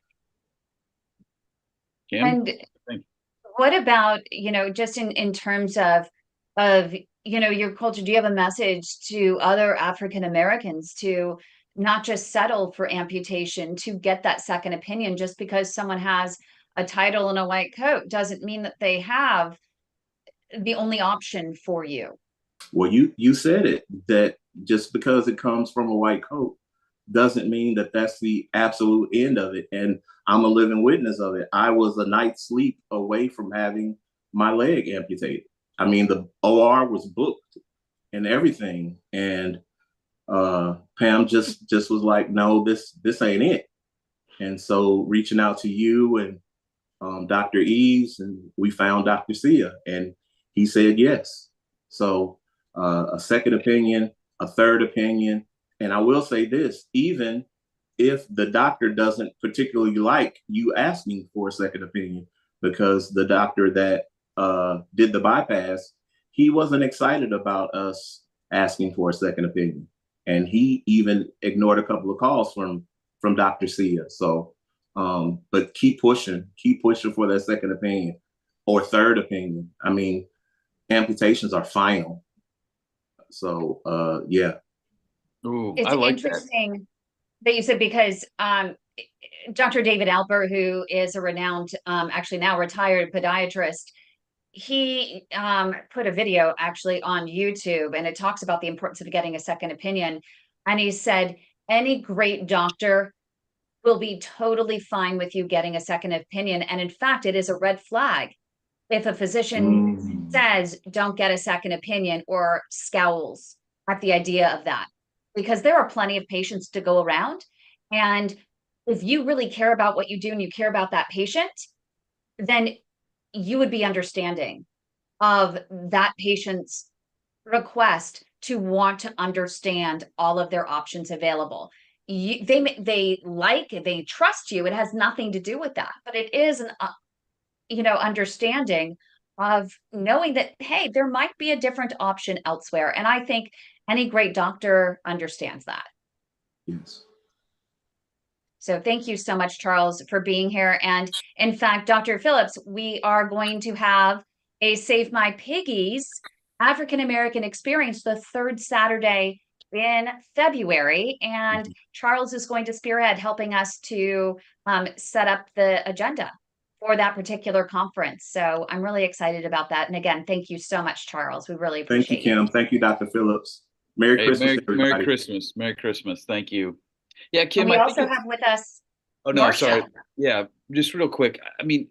Kim? And what about, just in terms of your culture, do you have a message to other African Americans to not just settle for amputation, to get that second opinion? Just because someone has a title and a white coat doesn't mean that they have the only option for you. Well, you said it, that just because it comes from a white coat doesn't mean that that's the absolute end of it. And I'm a living witness of it. I was a night's sleep away from having my leg amputated. I mean, the OR was booked and everything. And Pam just was like, no, this ain't it. And so reaching out to you and Dr. Eves, and we found Dr. Sia, and he said yes. So a second opinion, a third opinion. And I will say this, even if the doctor doesn't particularly like you asking for a second opinion, because the doctor that did the bypass, he wasn't excited about us asking for a second opinion. And he even ignored a couple of calls from Dr. Sia. So, but keep pushing for that second opinion or third opinion. I mean, amputations are final. So, yeah. Ooh, It's I like that. interesting that you said, because Dr. David Alper, who is a renowned, actually now retired podiatrist, he put a video actually on YouTube, and it talks about the importance of getting a second opinion. And he said, any great doctor will be totally fine with you getting a second opinion. And in fact, it is a red flag if a physician says, don't get a second opinion, or scowls at the idea of that, because there are plenty of patients to go around. And if you really care about what you do and you care about that patient, then you would be understanding of that patient's request to want to understand all of their options available. They trust you. It has nothing to do with that, but it is an understanding of knowing that, hey, there might be a different option elsewhere. And I think any great doctor understands that. Yes. So thank you so much, Charles, for being here. And in fact, Dr. Phillips, we are going to have a Save My Piggies African American Experience the third Saturday in February. And Charles is going to spearhead helping us to set up the agenda for that particular conference. So I'm really excited about that. And again, thank you so much, Charles. We really appreciate Thank you, Kim. Thank you, Dr. Phillips. Merry Christmas, everybody. Merry Christmas. Merry Christmas. Thank you. Yeah, Kim. And we also have with us. Oh no, Marcia. sorry. Yeah, just real quick. I mean,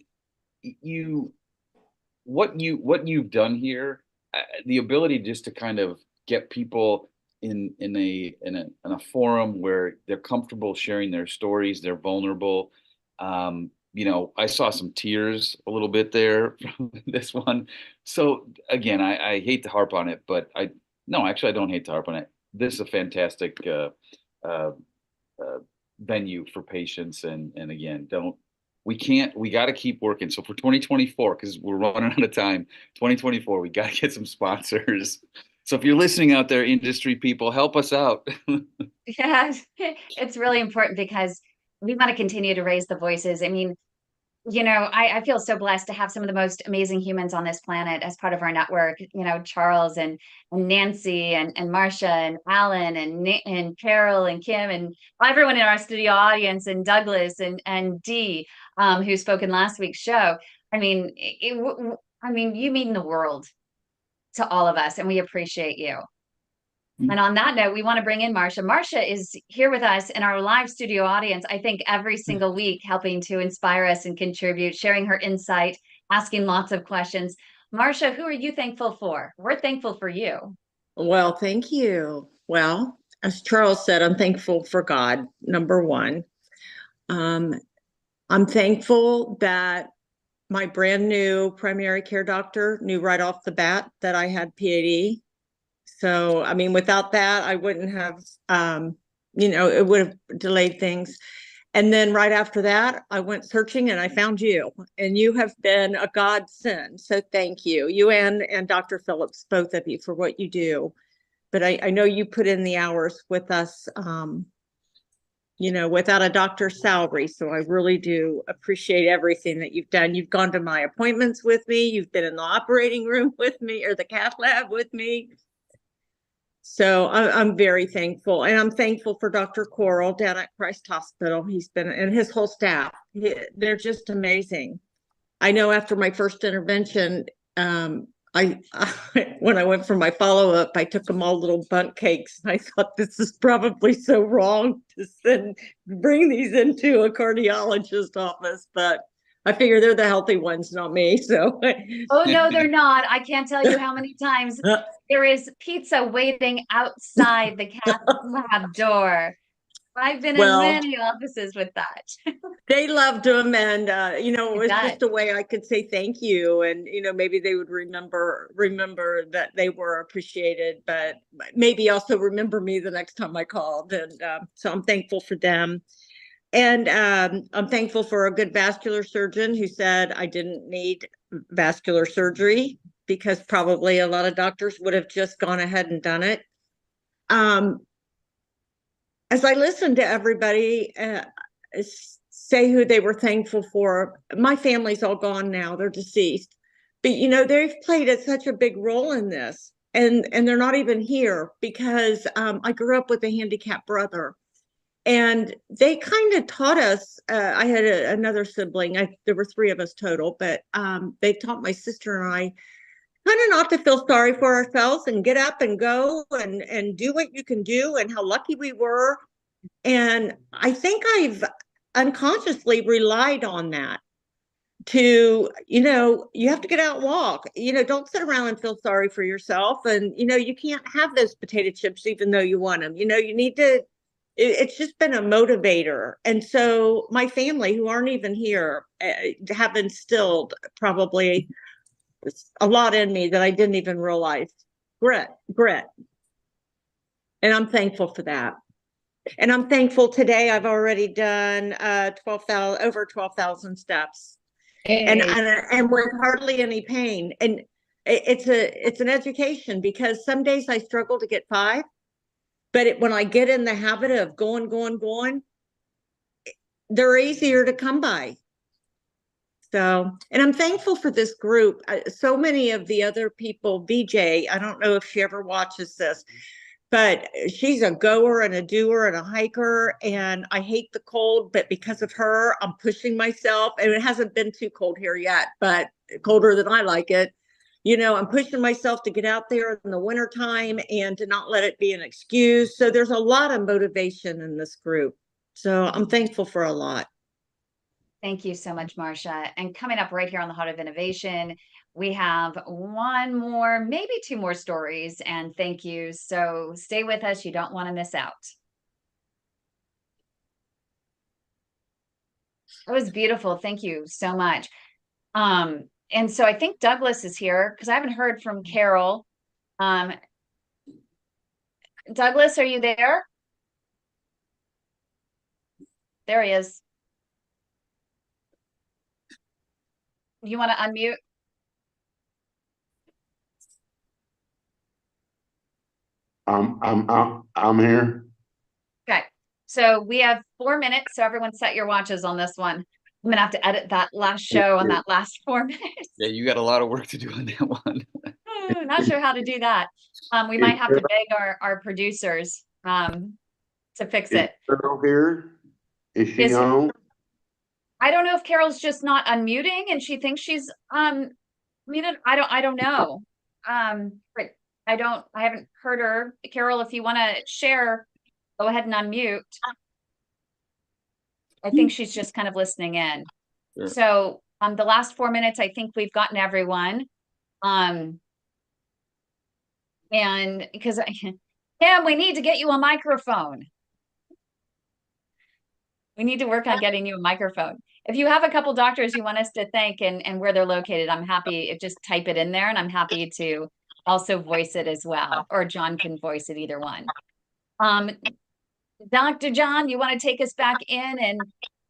what you've done here, the ability just to kind of get people in a forum where they're comfortable sharing their stories, they're vulnerable. I saw some tears a little bit there from this one. So again, I hate to harp on it, but I don't hate to harp on it. This is a fantastic venue for patients, and again, we got to keep working. So for 2024, because we're running out of time, 2024, we got to get some sponsors. So if you're listening out there, industry people, help us out. Yeah, it's really important because we want to continue to raise the voices. I mean, I feel so blessed to have some of the most amazing humans on this planet as part of our network. Charles and Nancy and Marcia and Alan and Carol and Kim and everyone in our studio audience, and Douglas and Dee, who spoke in last week's show. I mean, you mean the world to all of us, and we appreciate you. And on that note, we want to bring in Marcia. Marcia is here with us in our live studio audience, I think every single week, helping to inspire us and contribute, sharing her insight, asking lots of questions. Marcia, who are you thankful for? We're thankful for you. Well, thank you. Well, as Charles said, I'm thankful for God, number one. I'm thankful that my brand new primary care doctor knew right off the bat that I had PAD. So, I mean, without that, I wouldn't have, it would have delayed things. And then right after that, I went searching and I found you, and you have been a godsend. So thank you. You and Dr. Phillips, both of you, for what you do. But I know you put in the hours with us, without a doctor's salary. So I really do appreciate everything that you've done. You've gone to my appointments with me. You've been in the operating room with me, or the cath lab with me. So I'm very thankful, and I'm thankful for Dr. Coral down at Christ Hospital. He's been, and his whole staff. They're just amazing. I know after my first intervention, when I went for my follow-up, I took them all little bundt cakes. And I thought, this is probably so wrong to bring these into a cardiologist office, but I figure they're the healthy ones, not me. So. Oh, no, they're not. I can't tell you how many times there is pizza waiting outside the cath lab door. I've been in many offices with that. They loved them, and it was just a way I could say thank you, and maybe they would remember that they were appreciated, but maybe also remember me the next time I called, and so I'm thankful for them. And I'm thankful for a good vascular surgeon who said I didn't need vascular surgery, because probably a lot of doctors would have just gone ahead and done it. As I listened to everybody say who they were thankful for, my family's all gone now, they're deceased. But, they've played such a big role in this. And they're not even here, because I grew up with a handicapped brother. And they kind of taught us, I had another sibling, there were 3 of us total, but they taught my sister and I kind of not to feel sorry for ourselves and get up and go and do what you can do, and how lucky we were. And I think I've unconsciously relied on that to, you have to get out and walk, don't sit around and feel sorry for yourself. And, you can't have those potato chips, even though you want them, you need to, it's just been a motivator. And so my family, who aren't even here, have instilled probably a lot in me that I didn't even realize. Grit. And I'm thankful for that. And I'm thankful today I've already done over 12,000 steps. Hey. And with hardly any pain. And it's an education, because some days I struggle to get 5. But when I get in the habit of going, they're easier to come by. So, and I'm thankful for this group. So many of the other people, VJ, I don't know if she ever watches this, but she's a goer and a doer and a hiker. And I hate the cold, but because of her, I'm pushing myself. And it hasn't been too cold here yet, but colder than I like it. I'm pushing myself to get out there in the wintertime and to not let it be an excuse. So there's a lot of motivation in this group. So I'm thankful for a lot. Thank you so much, Marcia. And coming up right here on the Heart of Innovation, we have 1 more, maybe 2 more stories and thank yous. So stay with us. You don't want to miss out. That was beautiful. Thank you so much. And so I think Douglas is here, because I haven't heard from Carol. Douglas, are you there? There he is. You want to unmute? I'm here. Okay. So we have 4 minutes. So everyone set your watches on this one. I'm going to have to edit that last show on that last 4 minutes. Yeah, you got a lot of work to do on that one. Not sure how to do that. We might have to beg our producers to fix it. Carol here? Is she on? I don't know if Carol's just not unmuting and she thinks she's muted. I don't know. But I haven't heard her. Carol, if you want to share, go ahead and unmute. I think she's just kind of listening in. Sure. So the last 4 minutes, I think we've gotten everyone. And because Kim, we need to get you a microphone. We need to work on getting you a microphone. If you have a couple doctors you want us to thank and where they're located, I'm happy. Just type it in there, and I'm happy to also voice it as well, or John can voice it, either one. Dr. John, you want to take us back in and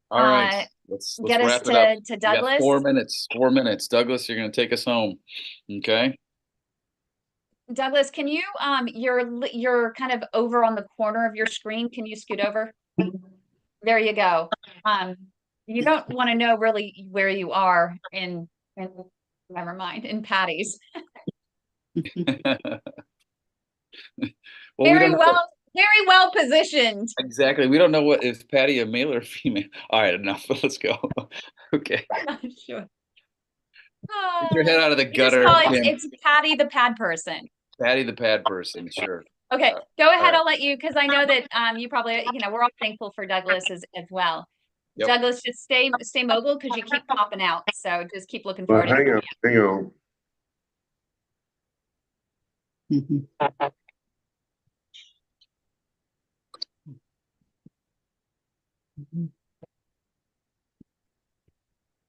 all right, let's get us to Douglas? 4 minutes. 4 minutes. Douglas, you're going to take us home. Okay. Douglas, can you you're kind of over on the corner of your screen. Can you scoot over? There you go. You don't want to know really where you are in never mind, in Patty's. Well, very well positioned. Exactly. We don't know what is Patty, a male or female. All right, enough. Let's go. Okay. I'm not sure. Get your head out of the gutter. It's Patty the pad person. Patty the pad person, sure. Okay, go ahead. I'll let you, because I know that you probably, we're all thankful for Douglas as well. Yep. Douglas, just stay mobile, because you keep popping out. So just keep looking forward. Hang on.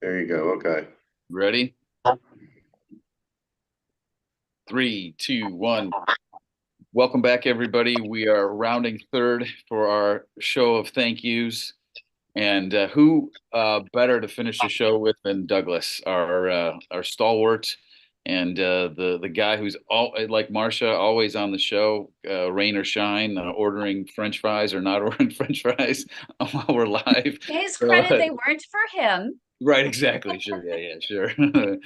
There you go. Okay. Ready? 3, 2, 1. Welcome back, everybody. We are rounding third for our show of thank yous. And who better to finish the show with than Douglas, our stalwart, and the guy who's all like Marcia, always on the show, rain or shine, ordering French fries or not ordering French fries while we're live. To his credit, they weren't for him. Right, exactly. Sure, yeah, sure. You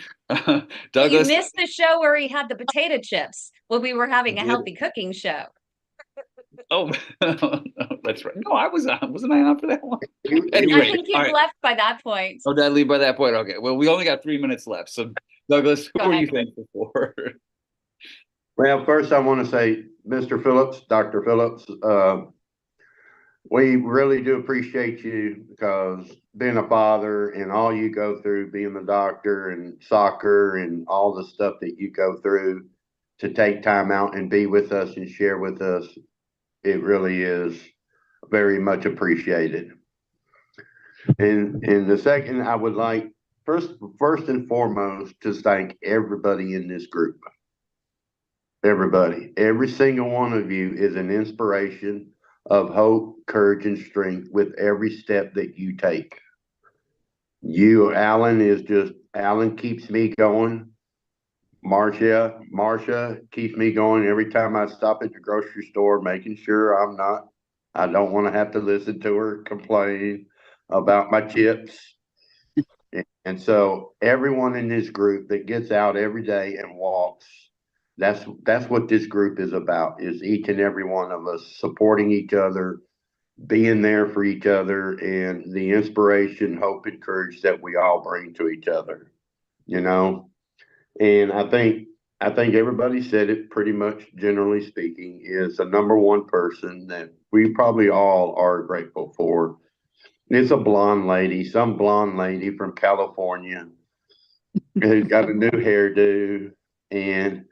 Douglas, missed the show where he had the potato chips when we were having a healthy cooking show. oh, that's right. No, wasn't I on for that one? I think you'd left by that point. Oh, did I leave by that point? Okay. Well, we only got 3 minutes left. So, Douglas, who are you thankful for? Well, first I want to say, Mr. Phillips, Dr. Phillips, we really do appreciate you, because being a father and all you go through, being a doctor and soccer and all the stuff that you go through, to take time out and be with us and share with us, it really is very much appreciated. And the second, I would like first and foremost to thank everybody in this group. Everybody, every single one of you is an inspiration of hope, courage, and strength with every step that you take. Alan keeps me going. Marcia keeps me going every time I stop at the grocery store, making sure I don't want to have to listen to her complain about my chips. And so everyone in this group that gets out every day and walks, that's what this group is about, is each and every one of us supporting each other, being there for each other, and the inspiration, hope, and courage that we all bring to each other, you know? And I think everybody said it pretty much, generally speaking, is the number one person that we probably all are grateful for. It's a blonde lady, some blonde lady from California who's got a new hairdo. And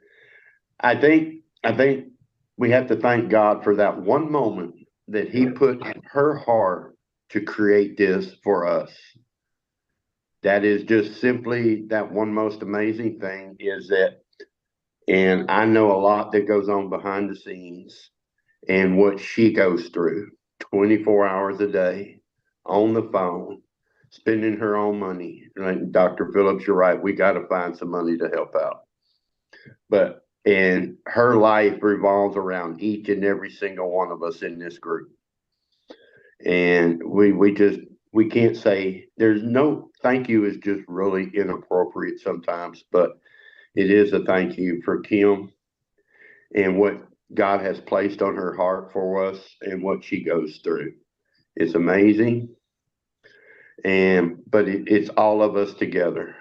I think we have to thank God for that one moment that he put in her heart to create this for us. That is just simply that one most amazing thing is that, and I know a lot that goes on behind the scenes and what she goes through 24 hours a day on the phone, spending her own money. Like Dr. Phillips, you're right. We got to find some money to help out. And her life revolves around each and every single one of us in this group. And we can't say, there's no thank you, is just really inappropriate sometimes, but it is a thank you for Kim and what God has placed on her heart for us and what she goes through. It's amazing. But it's all of us together.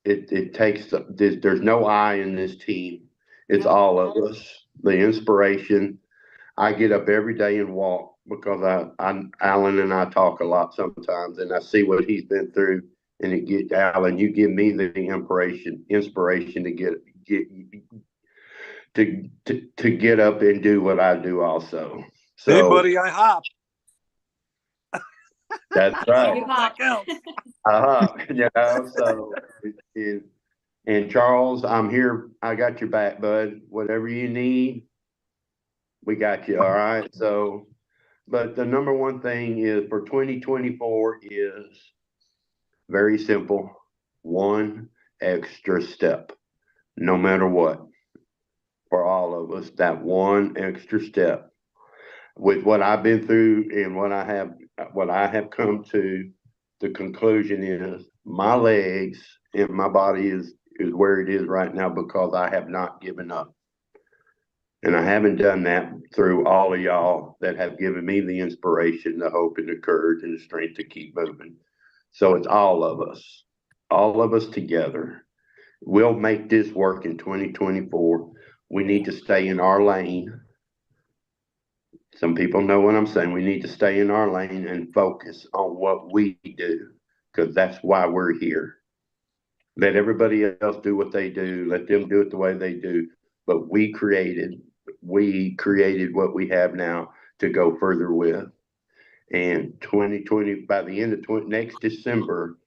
It takes, there's no I in this team. It's all of us. The inspiration. I get up every day and walk because Alan and I talk a lot sometimes, and I see what he's been through. And Alan, you give me the inspiration to get up and do what I do also. So, hey, buddy, I hop. That's right. So, and Charles, I'm here. I got your back, bud. Whatever you need, we got you. All right. So, but the number one thing is for 2024 is very simple. One extra step, no matter what, for all of us, that one extra step. With what I've been through and what I have come to the conclusion is my legs and my body is where it is right now because I have not given up. And I haven't done that through all of y'all that have given me the inspiration, the hope, and the courage and the strength to keep moving. So it's all of us together. We'll make this work in 2024. We need to stay in our lane. Some people know what I'm saying. We need to stay in our lane and focus on what we do, because that's why we're here. Let everybody else do what they do. Let them do it the way they do. But we created what we have now to go further with. And 2020, by the end of next December,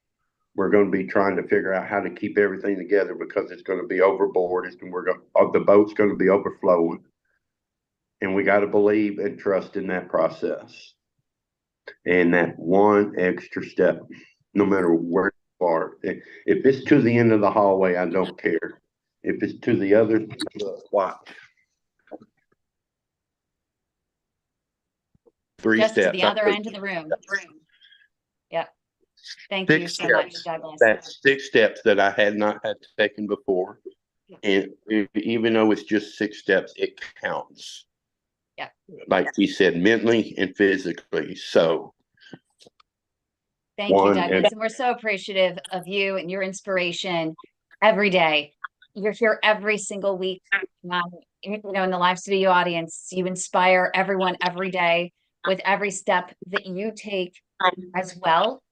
we're going to be trying to figure out how to keep everything together because it's going to be overboard. The boat's going to be overflowing. And we got to believe and trust in that process. And that one extra step, no matter where you are, if it's to the end of the hallway, I don't care. If it's to the other, watch. 3 Just steps. to the other end of the room. Yep. Thank you 6 so much, steps. Douglas. That's 6 steps that I had not had taken before. And even though it's just 6 steps, it counts. Yeah. Like he said, mentally and physically. So thank you, Douglas. And we're so appreciative of you and your inspiration every day. You're here every single week. In the live studio audience, you inspire everyone every day with every step that you take as well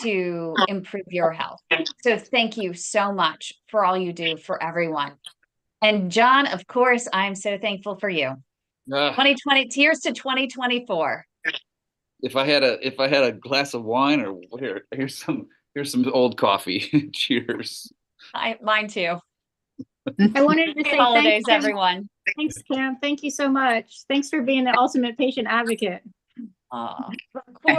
to improve your health. So thank you so much for all you do for everyone. And John, of course, I'm so thankful for you. 2020, cheers to 2024. If I had a glass of wine, or here's some old coffee. Cheers. Mine too. I wanted to say holidays, thanks, everyone. Thanks, Kim. Thank you so much. Thanks for being the ultimate patient advocate. Of course.